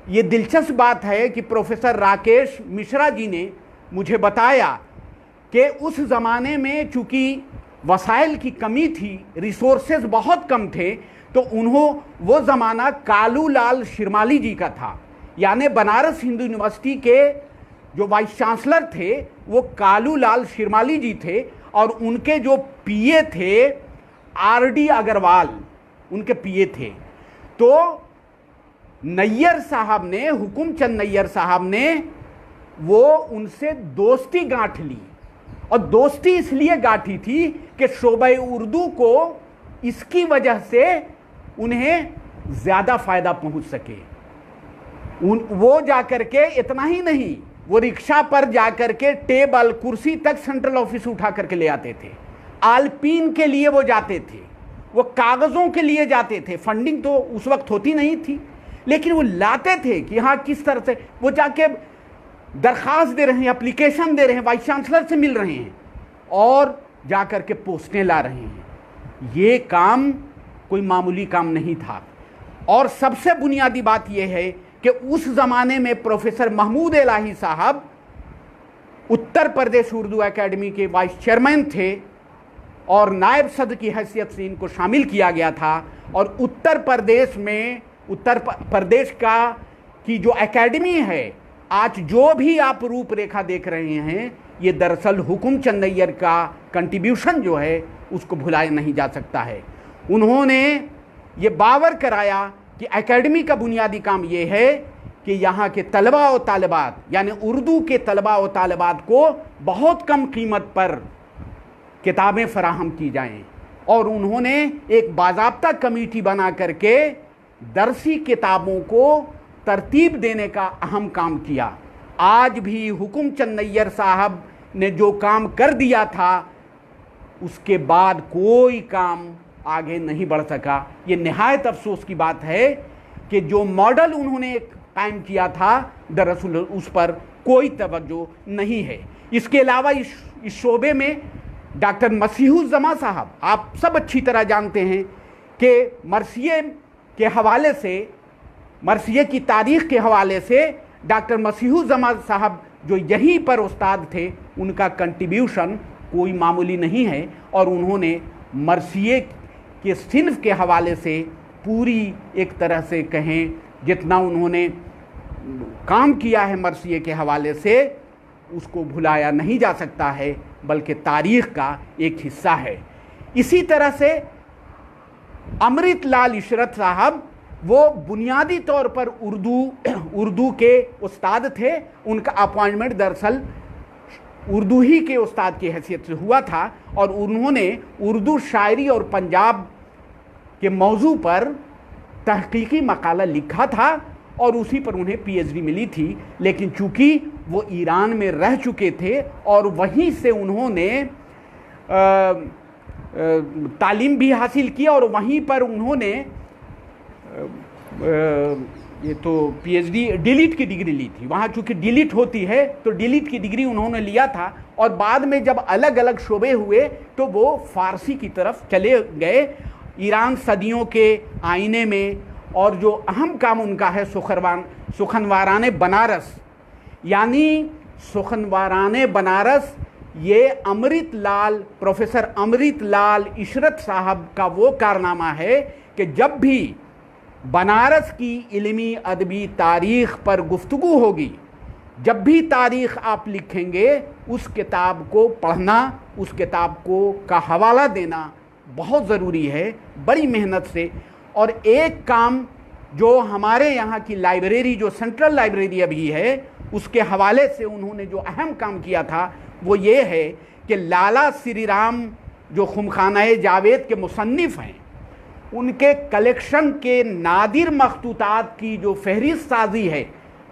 ये दिलचस्प बात है कि प्रोफेसर राकेश मिश्रा जी ने मुझे बताया कि उस ज़माने में चूँकि वसाइल की कमी थी, रिसोर्सेज बहुत कम थे, तो वो ज़माना कालू लाल शिरमाली जी का था, यानी बनारस हिंदू यूनिवर्सिटी के जो वाइस चांसलर थे वो कालू लाल शिरमाली जी थे, और उनके जो पीए थे आरडी अग्रवाल, उनके पीए थे। तो नैयर साहब ने, हुकुमचंद नैयर साहब ने वो उनसे दोस्ती गांठ ली, और दोस्ती इसलिए गांठी थी कि शोबे उर्दू को इसकी वजह से उन्हें ज्यादा फायदा पहुंच सके। वो जाकर के, इतना ही नहीं, वो रिक्शा पर जाकर के टेबल कुर्सी तक सेंट्रल ऑफिस उठा करके ले आते थे। आलपीन के लिए वो जाते थे, वो कागजों के लिए जाते थे। फंडिंग तो उस वक्त होती नहीं थी, लेकिन वो लाते थे कि हाँ किस तरह से वो जाके दरखास्त दे रहे हैं, एप्लीकेशन दे रहे हैं, वाइस चांसलर से मिल रहे हैं और जाकर के पोस्टें ला रहे हैं। ये काम कोई मामूली काम नहीं था। और सबसे बुनियादी बात यह है कि उस जमाने में प्रोफेसर महमूद इलाही साहब उत्तर प्रदेश उर्दू एकेडमी के वाइस चेयरमैन थे, और नायब सदर की हैसियत से इनको शामिल किया गया था। और उत्तर प्रदेश में, उत्तर प्रदेश का की जो एकेडमी है, आज जो भी आप रूपरेखा देख रहे हैं, ये दरअसल हुकुमचंद नैयर का कंट्रीब्यूशन जो है उसको भुलाया नहीं जा सकता है। उन्होंने ये बावर कराया कि एकेडमी का बुनियादी काम ये है कि यहाँ के तलबा और तालिबात, यानी उर्दू के तलबा और तालिबात को बहुत कम कीमत पर किताबें फराहम की जाएं। और उन्होंने एक बाज़ाब्ता कमेटी बना करके दरसी किताबों को तरतीब देने का अहम काम किया। आज भी हुकुमचंद नैयर साहब ने जो काम कर दिया था, उसके बाद कोई काम आगे नहीं बढ़ सका। ये निहायत अफसोस की बात है कि जो मॉडल उन्होंने कायम किया था, दरअसल उस पर कोई तवज्जो नहीं है। इसके अलावा इस शोबे में डॉक्टर मसीहुज़्ज़मा साहब, आप सब अच्छी तरह जानते हैं कि मरसिये के हवाले से, मरसिये की तारीख़ के हवाले से डॉक्टर मसीहुज़्ज़मा साहब जो यहीं पर उस्ताद थे, उनका कंट्रीब्यूशन कोई मामूली नहीं है। और उन्होंने मरसिये के सिन्फ के हवाले से पूरी, एक तरह से कहें, जितना उन्होंने काम किया है मरसिये के हवाले से, उसको भुलाया नहीं जा सकता है, बल्कि तारीख़ का एक हिस्सा है। इसी तरह से अमृत लाल इशरत साहब, वो बुनियादी तौर पर उर्दू के उस्ताद थे। उनका अपॉइंटमेंट दरअसल उर्दू ही के उस्ताद की हैसियत से हुआ था, और उन्होंने उर्दू शायरी और पंजाब के मौजू पर तहकीकी मकाला लिखा था, और उसी पर उन्हें पीएचडी मिली थी। लेकिन चूंकि वो ईरान में रह चुके थे और वहीं से उन्होंने तालीम भी हासिल की, और वहीं पर उन्होंने ये तो पीएचडी डिलीट की डिग्री ली थी। वहाँ चूँकि डिलीट होती है तो डिलीट की डिग्री उन्होंने लिया था, और बाद में जब अलग अलग शोबे हुए तो वो फ़ारसी की तरफ चले गए। ईरान सदियों के आईने में, और जो अहम काम उनका है सुखनवाराने बनारस, यानी सुखनवाराने बनारस, ये प्रोफेसर अमृत लाल इशरत साहब का वो कारनामा है कि जब भी बनारस की इल्मी अदबी तारीख़ पर गुफ्तगू होगी, जब भी तारीख़ आप लिखेंगे, उस किताब को पढ़ना, उस किताब को का हवाला देना बहुत ज़रूरी है, बड़ी मेहनत से। और एक काम जो हमारे यहाँ की लाइब्रेरी, जो सेंट्रल लाइब्रेरी अभी है, उसके हवाले से उन्होंने जो अहम काम किया था वो ये है कि लाला श्री राम जो खुमखाना जावेद के मुसन्निफ़ हैं, उनके कलेक्शन के नादिर मखतूतात की जो फहरिस्त साजी है,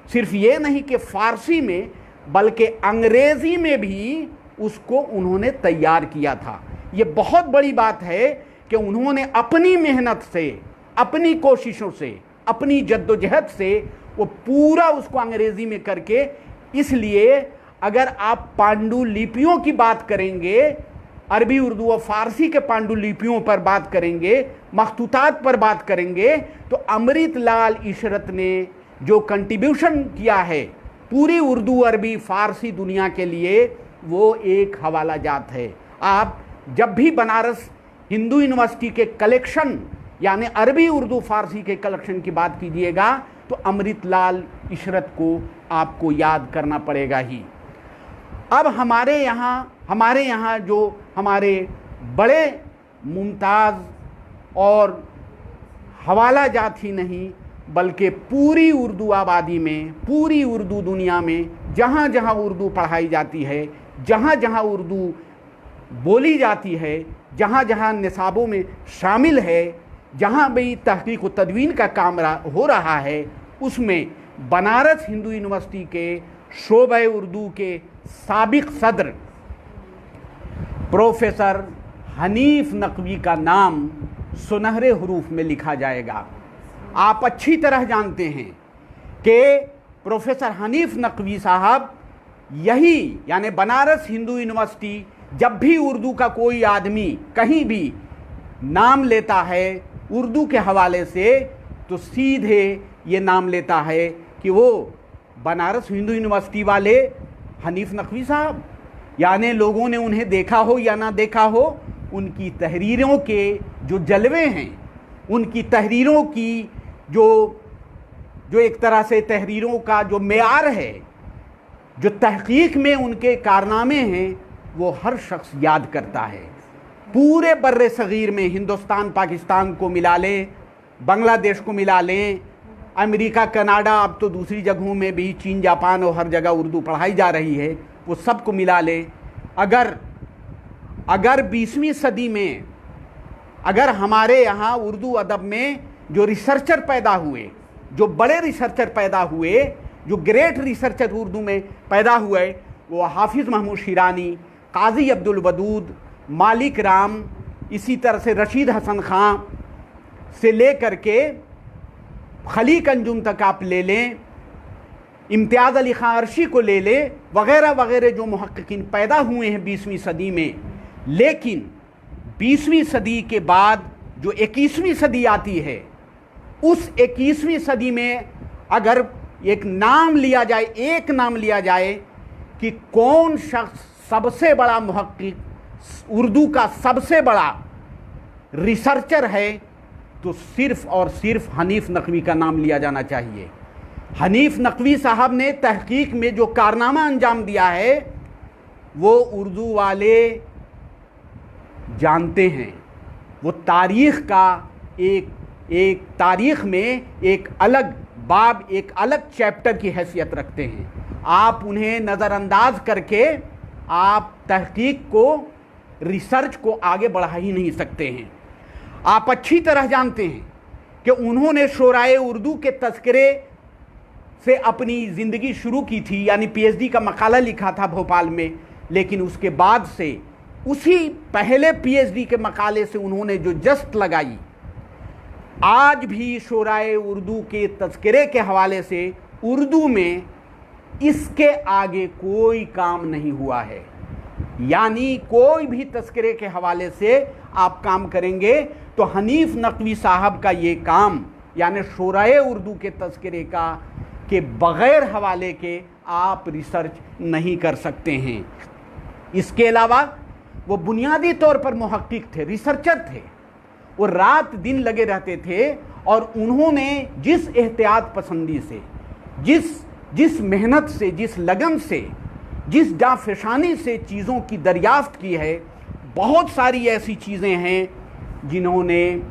सिर्फ ये नहीं कि फ़ारसी में बल्कि अंग्रेज़ी में भी उसको उन्होंने तैयार किया था। ये बहुत बड़ी बात है कि उन्होंने अपनी मेहनत से, अपनी कोशिशों से, अपनी जद्दोजहद से वो पूरा उसको अंग्रेज़ी में करके, इसलिए अगर आप पांडुलिपियों की बात करेंगे, अरबी, उर्दू और फ़ारसी के पांडुलिपियों पर बात करेंगे, मखतूतात पर बात करेंगे, तो अमृत लाल इशरत ने जो कंट्रीब्यूशन किया है पूरी उर्दू, अरबी, फ़ारसी दुनिया के लिए, वो एक हवाला जात है। आप जब भी बनारस हिंदू यूनिवर्सिटी के कलेक्शन, यानी अरबी, उर्दू, फ़ारसी के कलेक्शन की बात कीजिएगा, तो अमृत लाल इशरत को आपको याद करना पड़ेगा ही। अब हमारे यहाँ जो हमारे बड़े मुमताज़ और हवाला जात ही नहीं बल्कि पूरी उर्दू आबादी में, पूरी उर्दू दुनिया में जहाँ जहाँ उर्दू पढ़ाई जाती है, जहाँ जहाँ उर्दू बोली जाती है, जहाँ जहाँ निसाबों में शामिल है, जहाँ भी तहकीक व तदवीन का काम हो रहा है, उसमें बनारस हिंदू यूनिवर्सिटी के शोबे उर्दू के साबिक सदर प्रोफेसर हनीफ नकवी का नाम सुनहरे हरूफ में लिखा जाएगा। आप अच्छी तरह जानते हैं कि प्रोफेसर हनीफ नकवी साहब यही यानी बनारस हिंदू यूनिवर्सिटी जब भी उर्दू का कोई आदमी कहीं भी नाम लेता है उर्दू के हवाले से, तो सीधे ये नाम लेता है कि वो बनारस हिंदू यूनिवर्सिटी वाले हनीफ नकवी साहब। यानी लोगों ने उन्हें देखा हो या ना देखा हो, उनकी तहरीरों के जो जलवे हैं, उनकी तहरीरों की जो एक तरह से तहरीरों का जो मेयार है, जो तहकीक में उनके कारनामे हैं, वो हर शख्स याद करता है। पूरे बर्रे सगीर में हिंदुस्तान पाकिस्तान को मिला लें, बांग्लादेश को मिला लें, अमेरिका कनाडा, अब तो दूसरी जगहों में भी चीन जापान और हर जगह उर्दू पढ़ाई जा रही है, वो सबको मिला लें। अगर 20वीं सदी में अगर हमारे यहाँ उर्दू अदब में जो रिसर्चर पैदा हुए, जो बड़े रिसर्चर पैदा हुए, जो ग्रेट रिसर्चर उर्दू में पैदा हुए, वो हाफिज़ महमूद शिरानी, काजी अब्दुल वदूद, मालिक राम, इसी तरह से रशीद हसन खां से लेकर के खलीक अंजुम तक आप ले लें, इम्तियाज़ अली खां अर्शी को ले लें, वगैरह वगैरह जो मुहक्किकीन पैदा हुए हैं 20वीं सदी में। लेकिन 20वीं सदी के बाद जो 21वीं सदी आती है, उस 21वीं सदी में अगर एक नाम लिया जाए कि कौन शख्स सबसे बड़ा मुहक्किक, उर्दू का सबसे बड़ा रिसर्चर है, तो सिर्फ़ और सिर्फ हनीफ नकवी का नाम लिया जाना चाहिए। हनीफ नकवी साहब ने तहकीक में जो कारनामा अंजाम दिया है, वो उर्दू वाले जानते हैं। वो तारीख़ का एक तारीख़ में एक अलग बाब, एक अलग चैप्टर की हैसियत रखते हैं। आप उन्हें नज़रअंदाज करके आप तहकीक को, रिसर्च को आगे बढ़ा ही नहीं सकते हैं। आप अच्छी तरह जानते हैं कि उन्होंने शोराए उर्दू के तज़किरे से अपनी ज़िंदगी शुरू की थी, यानी पीएचडी का मकाला लिखा था भोपाल में, लेकिन उसके बाद से उसी पहले पीएचडी के मकाले से उन्होंने जो जस्त लगाई, आज भी शोराए उर्दू के तज़किरे के हवाले से उर्दू में इसके आगे कोई काम नहीं हुआ है। यानी कोई भी तज़किरे के हवाले से आप काम करेंगे तो हनीफ नकवी साहब का ये काम, यानी शोराए उर्दू के तज़किरे के बग़ैर हवाले के आप रिसर्च नहीं कर सकते हैं। इसके अलावा वो बुनियादी तौर पर मुहक्किक थे, रिसर्चर थे। वो रात दिन लगे रहते थे और उन्होंने जिस एहतियात पसंदी से, जिस मेहनत से, जिस लगन से, जिस जाफशानी से चीज़ों की दरियाफ्त की है, बहुत सारी ऐसी चीज़ें हैं जिन्होंने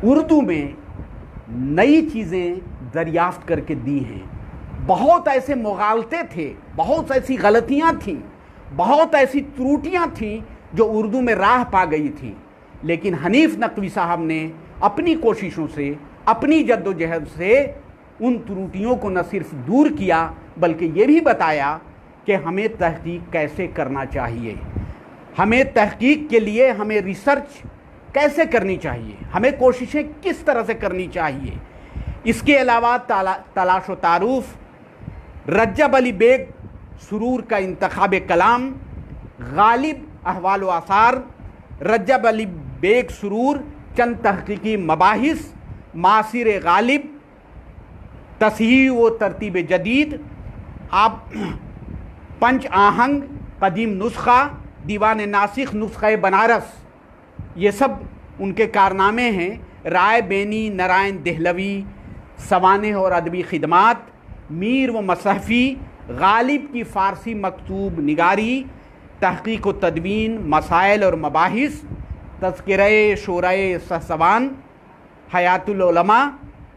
उर्दू में नई चीज़ें दरियाफ्त करके दी हैं। बहुत ऐसे मुगालते थे, बहुत ऐसी गलतियां थीं, बहुत ऐसी त्रुटियां थीं जो उर्दू में राह पा गई थी। लेकिन हनीफ नकवी साहब ने अपनी कोशिशों से, अपनी जद्दोजहद से उन त्रुटियों को न सिर्फ दूर किया बल्कि ये भी बताया कि हमें तहकीक कैसे करना चाहिए, हमें तहकीक के लिए हमें रिसर्च कैसे करनी चाहिए, हमें कोशिशें किस तरह से करनी चाहिए। इसके अलावा तलाश व तारुफ, रज्जब अली बेग सुरूर का इंतखाब कलाम, गालिब अहवाल व आसार, रज्जब अली बेग सुरूर चंद तहकीकी मबाहिस, मासिर गालिब, तस्हीह व तरतीब जदीद, आप पंच आहंग, कदीम नुस्खा, दीवान नासिख, नुस्ख़े बनारस, ये सब उनके कारनामे हैं। राय बेनी, नारायण देहलवी, सवाने और अदबी खिदमात, मीर व मसहफ़ी, गालिब की फ़ारसी मकतूब निगारी, तहक़ीक़ व तदवीन, मसाइल और मबाहिस, तज़किरे शोराए सहसवान, हयातुल उलमा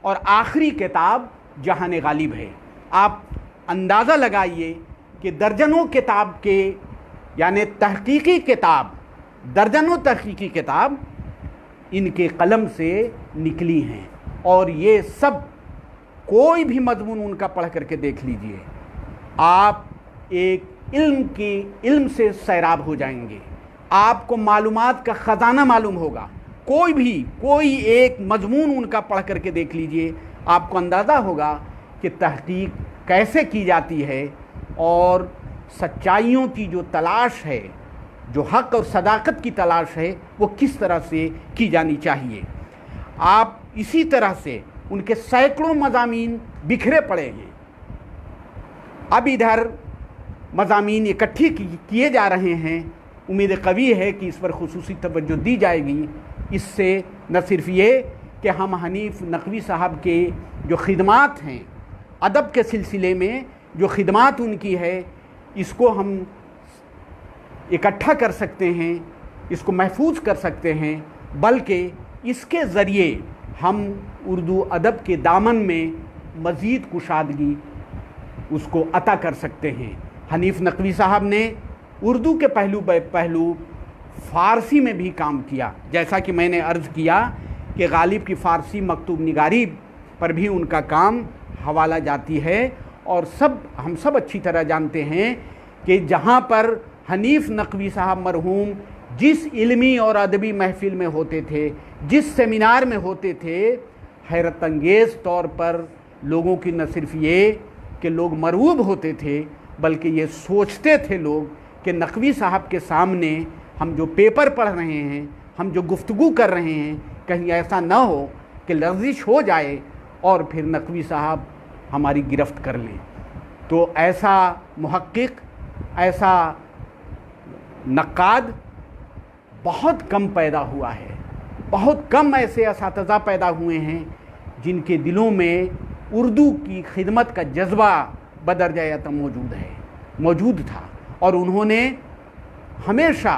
और आखिरी किताब जहान गालिब है। आप अंदाज़ा लगाइए कि दर्जनों किताब के यानी तहक़ीक़ी किताब, दर्जनों तहक़ीक़ी किताब इनके कलम से निकली हैं। और ये सब कोई भी मज़मून उनका पढ़ करके देख लीजिए, आप एक इल्म से सैराब हो जाएंगे। आपको मालूमात का ख़जाना मालूम होगा। कोई एक मज़मून उनका पढ़ करके देख लीजिए, आपको अंदाज़ा होगा कि तहक़ीक़ कैसे की जाती है और सच्चाइयों की जो तलाश है, जो हक़ और सदाकत की तलाश है, वो किस तरह से की जानी चाहिए। आप इसी तरह से उनके सैकड़ों मज़ामीन बिखरे पड़े हैं। अब इधर मज़ामीन इकट्ठे किए जा रहे हैं। उम्मीद कवी है कि इस पर खुसूसी तवज्जो दी जाएगी। इससे न सिर्फ ये कि हम हनीफ नकवी साहब के जो खिदमात हैं, अदब के सिलसिले में जो खिदमात उनकी है, इसको हम इकट्ठा कर सकते हैं, इसको महफूज कर सकते हैं, बल्कि इसके ज़रिए हम उर्दू अदब के दामन में मज़ीद कुशादगी उसको अता कर सकते हैं। हनीफ नकवी साहब ने उर्दू के पहलू फ़ारसी में भी काम किया। जैसा कि मैंने अर्ज़ किया कि गालिब की फ़ारसी मकतूब निगारी पर भी उनका काम हवाला जाती है। और हम सब अच्छी तरह जानते हैं कि जहाँ पर हनीफ नकवी साहब मरहूम जिस इल्मी और अदबी महफ़िल में होते थे, जिस सेमिनार में होते थे, हैरत अंगेज़ तौर पर लोगों की न सिर्फ ये कि लोग मरऊब होते थे, बल्कि ये सोचते थे लोग कि नकवी साहब के सामने हम जो पेपर पढ़ रहे हैं, हम जो गुफ्तगू कर रहे हैं, कहीं ऐसा ना हो कि लर्जिश हो जाए और फिर नकवी साहब हमारी गिरफ्त कर लें। तो ऐसा मुहक्किक, ऐसा नक्काद बहुत कम पैदा हुआ है। बहुत कम ऐसे असातिज़ा पैदा हुए हैं जिनके दिलों में उर्दू की खिदमत का जज्बा बदरजायत मौजूद था। और उन्होंने हमेशा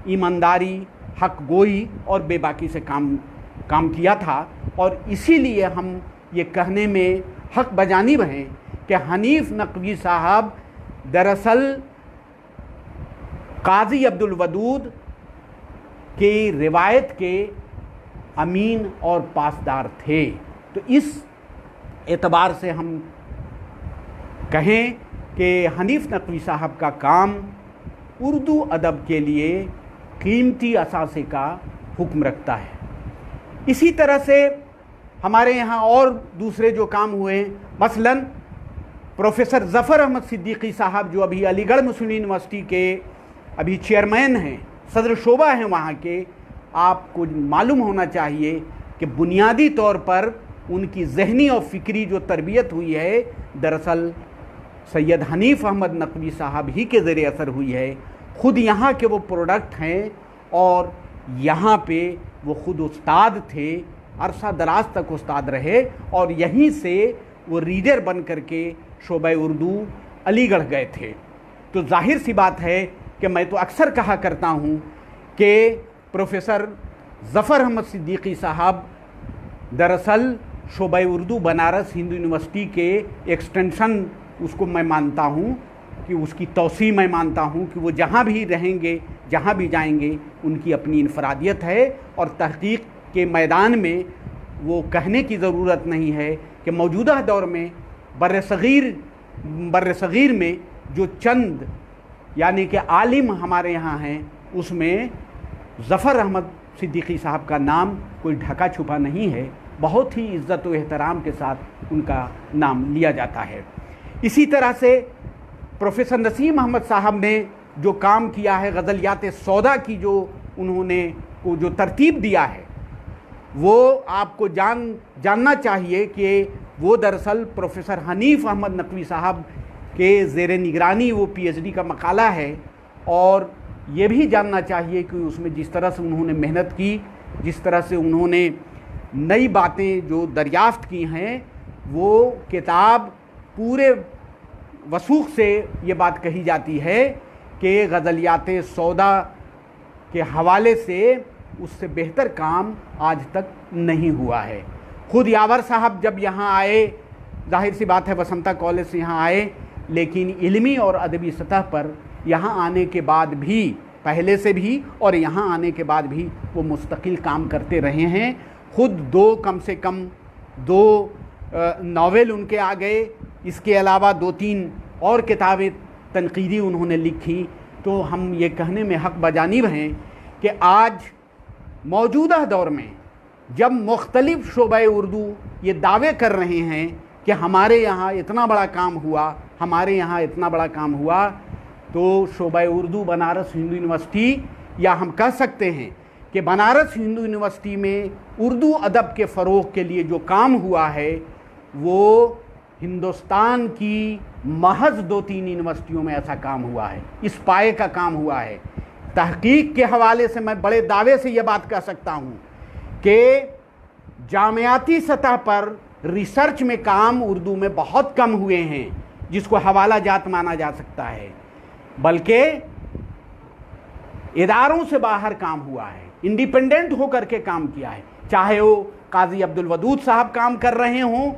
ईमानदारी, हक गोई और बेबाकी से काम किया था। और इसीलिए हम ये कहने में हक बजानिब हैं कि हनीफ नकवी साहब दरअसल काजी अब्दुल वदूद की रिवायत के अमीन और पासदार थे। तो इस एतबार से हम कहें कि हनीफ नकवी साहब का काम उर्दू अदब के लिए कीमती असासे का हुक्म रखता है। इसी तरह से हमारे यहाँ और दूसरे जो काम हुए, मसलन प्रोफेसर ज़फ़र अहमद सिद्दीकी साहब जो अभी अलीगढ़ मुस्लिम यूनिवर्सिटी के अभी चेयरमैन हैं, सदर शोबा हैं वहाँ के, आपको मालूम होना चाहिए कि बुनियादी तौर पर उनकी ज़हनी और फ़िक्री जो तरबियत हुई है, दरअसल सैयद हनीफ अहमद नकवी साहब ही के ज़रिए असर हुई है। ख़ुद यहाँ के वो प्रोडक्ट हैं और यहाँ पे वो ख़ुद उस्ताद थे, अरसा दराज तक उस्ताद रहे और यहीं से वो रीडर बन करके शोबा उर्दू अलीगढ़ गए थे। तो जाहिर सी बात है कि मैं तो अक्सर कहा करता हूँ कि प्रोफेसर ज़फ़र अहमद सिद्दीकी साहब दरअसल शोबा उर्दू बनारस हिंदू यूनिवर्सिटी के एक्सटेंशन उसको मैं मानता हूँ कि उसकी तौसी मैं मानता हूँ कि वो जहाँ भी रहेंगे, जहाँ भी जाएंगे, उनकी अपनी इनफरादियत है। और तहक़ीक़ के मैदान में वो कहने की ज़रूरत नहीं है कि मौजूदा दौर में बर्र सग़ीर में जो चंद यानी कि आलिम हमारे यहाँ हैं, उसमें ज़फ़र अहमद सिद्दीकी साहब का नाम कोई ढका छुपा नहीं है। बहुत ही इज़्ज़त व एहतराम के साथ उनका नाम लिया जाता है। इसी तरह से प्रोफेसर नसीम अहमद साहब ने जो काम किया है, गज़लियात सौदा की जो उन्होंने को जो तरतीब दिया है, वो आपको जानना चाहिए कि वो दरअसल प्रोफेसर हनीफ अहमद नकवी साहब के ज़ेर निगरानी वो PhD का मकाला है। और ये भी जानना चाहिए कि उसमें जिस तरह से उन्होंने मेहनत की, जिस तरह से उन्होंने नई बातें जो दरियाफ़्त की हैं, वो किताब पूरे वसूख से ये बात कही जाती है कि गज़लियात सौदा के हवाले से उससे बेहतर काम आज तक नहीं हुआ है। खुद यावर साहब जब यहाँ आए, जाहिर सी बात है वसंता कॉलेज से यहाँ आए, लेकिन इल्मी और अदबी सतह पर यहाँ आने के बाद भी, पहले से भी और यहाँ आने के बाद भी वो मुस्तकिल काम करते रहे हैं। खुद कम से कम दो नावल उनके आ गए, इसके अलावा 2-3 और किताबें तनकीदी उन्होंने लिखी। तो हम ये कहने में हक़ बजानिब हैं कि आज मौजूदा दौर में जब मुख्तलिफ़ शोबे उर्दू ये दावे कर रहे हैं कि हमारे यहाँ इतना बड़ा काम हुआ, हमारे यहाँ इतना बड़ा काम हुआ, तो शोबे उर्दू बनारस हिंदू यूनिवर्सिटी, या हम कह सकते हैं कि बनारस हिंदू यूनिवर्सिटी में उर्दू अदब के फ़रोग़ के लिए जो काम हुआ है वो हिंदुस्तान की महज 2-3 यूनिवर्सिटियों में ऐसा काम हुआ है, इस पाए का काम हुआ है। तहकीक के हवाले से मैं बड़े दावे से ये बात कह सकता हूँ कि जामियाती सतह पर रिसर्च में काम उर्दू में बहुत कम हुए हैं, जिसको हवाला जात माना जा सकता है, बल्कि इदारों से बाहर काम हुआ है, इंडिपेंडेंट होकर के काम किया है। चाहे वो काजी अब्दुल वदूद साहब काम कर रहे हों,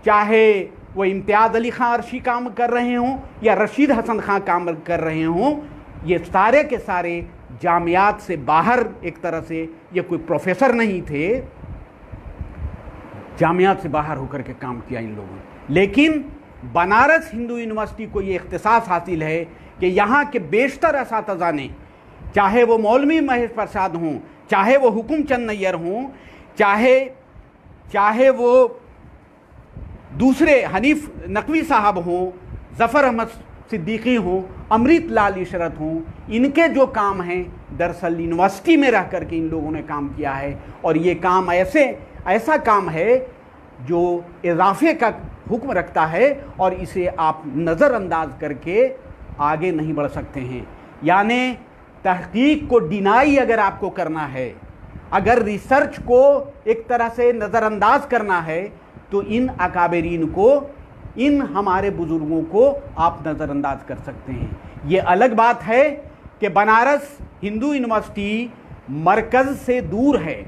चाहे वो इम्तियाज़ अली ख़ां अर्शी काम कर रहे हों, या रशीद हसन ख़ां काम कर रहे हों, ये सारे के सारे जामियात से बाहर, एक तरह से ये कोई प्रोफेसर नहीं थे, जामियात से बाहर होकर के काम किया इन लोगों ने। लेकिन बनारस हिंदू यूनिवर्सिटी को ये इख्तिसास हासिल है कि यहाँ के बेशतर असातिज़ा ने, चाहे वो मौलवी महेश प्रसाद हों, चाहे वो हुकुम चंद नैयर हों, चाहे वो दूसरे हनीफ नकवी साहब हों, ज़फ़र अहमद सिद्दीकी हों, अमृत लाल इशरत हों, इनके जो काम हैं दरअसल यूनिवर्सिटी में रह कर के इन लोगों ने काम किया है। और ये काम ऐसा काम है जो इजाफे का हुक्म रखता है और इसे आप नज़रअंदाज करके आगे नहीं बढ़ सकते हैं। यानी तहकीक को डिनाई अगर आपको करना है, अगर रिसर्च को एक तरह से नज़रअंदाज करना है, तो इन अकाबरीन को, इन हमारे बुज़ुर्गों को आप नज़रअंदाज कर सकते हैं। ये अलग बात है कि बनारस हिंदू यूनिवर्सिटी मरकज़ से दूर है।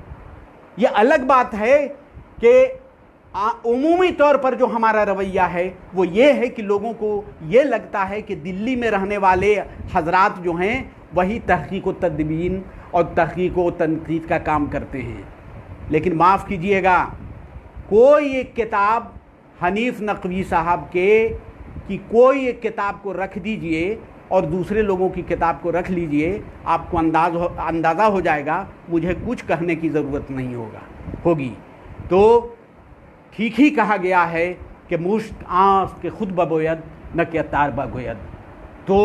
ये अलग बात है कि उमूमी तौर पर जो हमारा रवैया है वो ये है कि लोगों को ये लगता है कि दिल्ली में रहने वाले हजरात जो हैं वही तहकीक व तदबीन और तहकीक व तनकीद का काम करते हैं। लेकिन माफ़ कीजिएगा, कोई एक किताब हनीफ नकवी साहब की कोई एक किताब को रख दीजिए और दूसरे लोगों की किताब को रख लीजिए, आपको अंदाज़ा हो जाएगा, मुझे कुछ कहने की ज़रूरत नहीं होगी। तो ठीक ही कहा गया है कि मुश्त आँस के खुद बबोयद न कि तार बगोयद। तो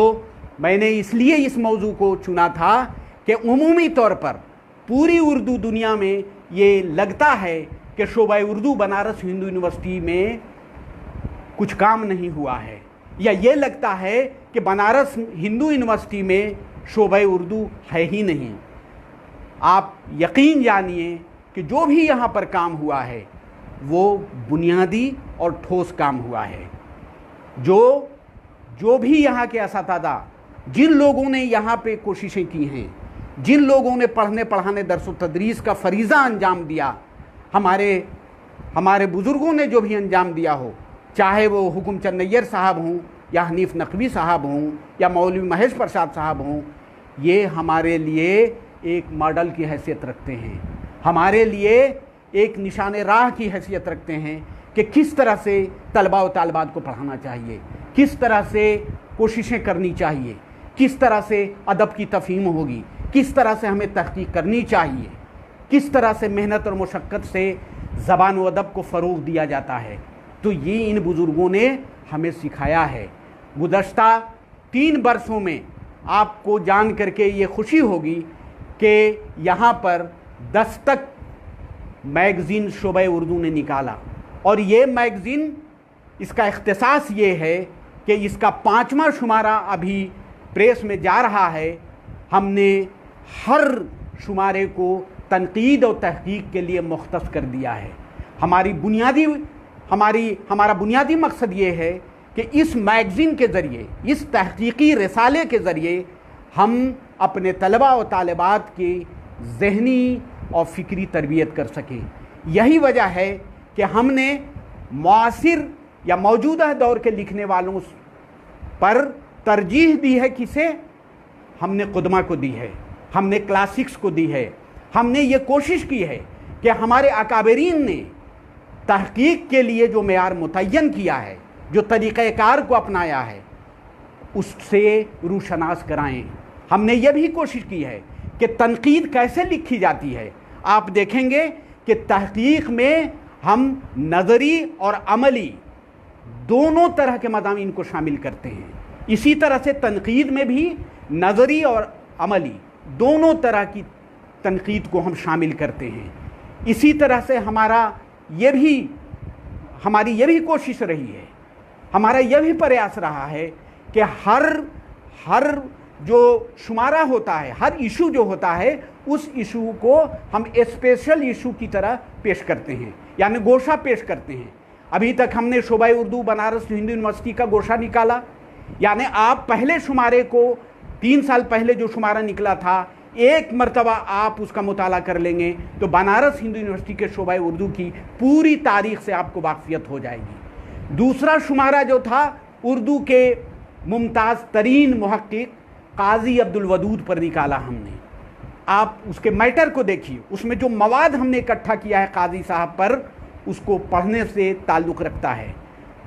मैंने इसलिए इस मौजू को चुना था कि उमूमी तौर पर पूरी उर्दू दुनिया में ये लगता है कि शोबा उर्दू बनारस हिंदू यूनिवर्सिटी में कुछ काम नहीं हुआ है, या ये लगता है कि बनारस हिंदू यूनिवर्सिटी में शोबा उर्दू है ही नहीं। आप यकीन जानिए कि जो भी यहाँ पर काम हुआ है वो बुनियादी और ठोस काम हुआ है। जो भी यहाँ के असातिज़ा, जिन लोगों ने यहाँ पे कोशिशें की हैं, जिन लोगों ने पढ़ने पढ़ाने दर्स व तदरीस का फरीज़ा अंजाम दिया, हमारे बुज़ुर्गों ने जो भी अंजाम दिया हो, चाहे वो हुकुम चंद नैयर साहब हों या हनीफ नकवी साहब हों या मौलवी महेश प्रसाद साहब हों, ये हमारे लिए एक मॉडल की हैसियत रखते हैं, हमारे लिए एक निशान राह की हैसियत रखते हैं कि किस तरह से तलबा व तालिबात को पढ़ाना चाहिए, किस तरह से कोशिशें करनी चाहिए, किस तरह से अदब की तफ़हीम होगी, किस तरह से हमें तहक़ीक़ करनी चाहिए, किस तरह से मेहनत और मुशक्क़त से ज़बान व अदब को फ़रोग़ दिया जाता है। तो ये इन बुज़ुर्गों ने हमें सिखाया है। गुज़श्ता 3 बरसों में आपको जान करके ये खुशी होगी कि यहाँ पर दस्तक मैगज़ीन शोबा उर्दू ने निकाला, और ये मैगज़ीन, इसका इख्तिसास ये है कि इसका 5वां शुमारा अभी प्रेस में जा रहा है। हमने हर शुमारे को तनकीद और तहक़ीक़ के लिए मुख्तस कर दिया है। हमारी बुनियादी हमारा बुनियादी मकसद ये है कि इस मैगज़ीन के ज़रिए, इस तहकीकी रिसाले के ज़रिए हम अपने तलबा और तालिबात की ज़हनी और फ़िक्री तरबियत कर सकें। यही वजह है कि हमने मुआसिर या मौजूदा दौर के लिखने वालों पर तरजीह दी है। किसे? हमने कुदमा को दी है, हमने क्लासिक्स को दी है। हमने ये कोशिश की है कि हमारे अकाबरीन ने तहकीक के लिए जो मेयार मुतय्यन किया है, जो तरीक़ेकार को अपनाया है, उससे रूशनास कराएं। हमने ये भी कोशिश की है कि तनकीद कैसे लिखी जाती है। आप देखेंगे कि तहकीक में हम नज़री और अमली दोनों तरह के मज़ामीन को शामिल करते हैं। इसी तरह से तनकीद में भी नज़री और अमली दोनों तरह की तनकीद को हम शामिल करते हैं। इसी तरह से हमारी ये भी कोशिश रही है, हमारा यह भी प्रयास रहा है कि हर जो शुमारा होता है, हर इशू जो होता है, उस इशू को हम स्पेशल इशू की तरह पेश करते हैं, यानी गोशा पेश करते हैं। अभी तक हमने शोबा उर्दू बनारस हिंदू यूनिवर्सिटी का गोशा निकाला, यानी आप पहले शुमारे को 3 साल पहले जो शुमारा निकला था, एक मरतबा आप उसका मुताला कर लेंगे तो बनारस हिंदू यूनिवर्सिटी के शोबा उर्दू की पूरी तारीख से आपको वाक़फ़ियत हो जाएगी। दूसरा शुमारा जो था उर्दू के मुमताज़ तरीन मुहक्किक काजी अब्दुल वदूद पर निकाला हमने। आप उसके मैटर को देखिए, उसमें जो मवाद हमने इकट्ठा किया है काजी साहब पर, उसको पढ़ने से ताल्लुक़ रखता है।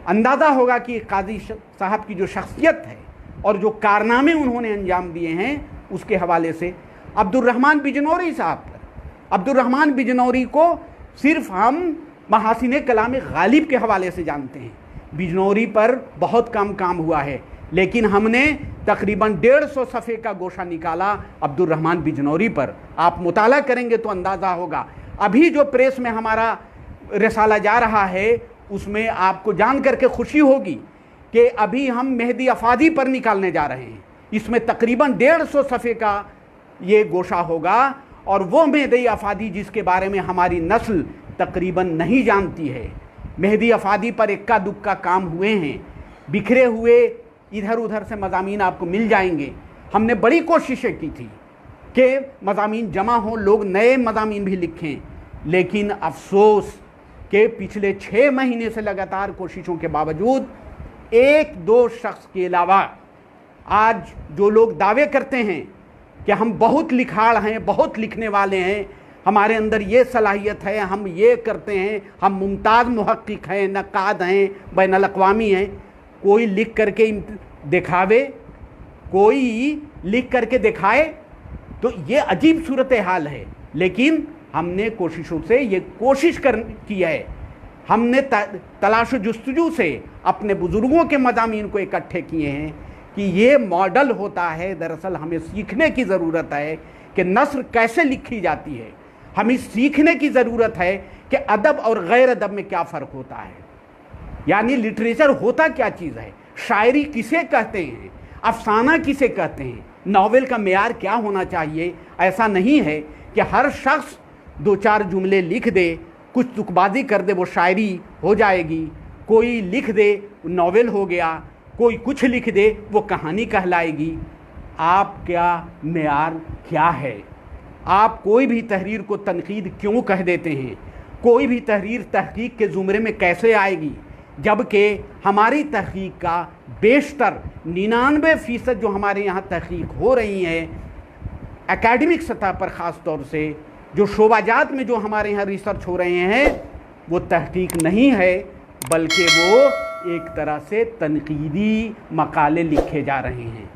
अंदाज़ा होगा कि काजी साहब की जो शख्सियत है और जो कारनामे उन्होंने अंजाम दिए हैं, उसके हवाले से अब्दुर्रहमान बिजनौरी साहब पर, अब्दुर्रहमान बिजनौरी को सिर्फ हम महासिने कलाम गालिब के हवाले से जानते हैं। बिजनौरी पर बहुत कम काम हुआ है, लेकिन हमने तकरीबन 150 सफ़े का गोशा निकाला अब्दुर्रहमान बिजनौरी पर। आप मुताला करेंगे तो अंदाज़ा होगा। अभी जो प्रेस में हमारा रिसाला जा रहा है, उसमें आपको जान करके खुशी होगी कि अभी हम मेहदी अफादी पर निकालने जा रहे हैं। इसमें तकरीबन 150 सफ़े का ये गोशा होगा, और वो मेहदी अफादी जिसके बारे में हमारी नस्ल तकरीबन नहीं जानती है। मेहदी अफादी पर इक्का दुक्का काम हुए हैं, बिखरे हुए इधर उधर से मज़ामीन आपको मिल जाएंगे। हमने बड़ी कोशिशें की थी कि मज़ामीन जमा हों, लोग नए मज़ामीन भी लिखें, लेकिन अफसोस कि पिछले 6 महीने से लगातार कोशिशों के बावजूद 1-2 शख्स के अलावा आज जो लोग दावे करते हैं कि हम बहुत लिखाड़ हैं, बहुत लिखने वाले हैं, हमारे अंदर ये सलाहियत है, हम ये करते हैं, हम मुमताज़ मुहक्किक हैं, नक़ाद हैं, बैनुल अक़वामी हैं, कोई लिख करके दिखावे, कोई लिख करके दिखाए, तो ये अजीब सूरत हाल है। लेकिन हमने कोशिशों से ये कोशिश की है, हमने तलाश जुस्तजू से अपने बुज़ुर्गों के मज़ामीन को इकट्ठे किए हैं कि ये मॉडल होता है। दरअसल हमें सीखने की ज़रूरत है कि नस्र कैसे लिखी जाती है। हमें सीखने की ज़रूरत है कि अदब और गैर अदब में क्या फ़र्क होता है, यानी लिटरेचर होता क्या चीज़ है, शायरी किसे कहते हैं, अफसाना किसे कहते हैं, नावल का मेयार क्या होना चाहिए। ऐसा नहीं है कि हर शख्स 2-4 जुमले लिख दे, कुछ तुकबाजी कर दे, वो शायरी हो जाएगी। कोई लिख दे, नावल हो गया, कोई कुछ लिख दे, वो कहानी कहलाएगी। आप क्या मेयार क्या है? आप कोई भी तहरीर को तनकीद क्यों कह देते हैं? कोई भी तहरीर तहकीक के ज़ुमरे में कैसे आएगी, जबकि हमारी तहकीक का बेशतर 99% जो हमारे यहाँ तहकीक हो रही है एकेडमिक सतह पर, ख़ास तौर से जो शोबाजात में जो हमारे यहाँ रिसर्च हो रहे हैं, वो तहकीक नहीं है, बल्कि वो एक तरह से तनकीदी मकाले लिखे जा रहे हैं।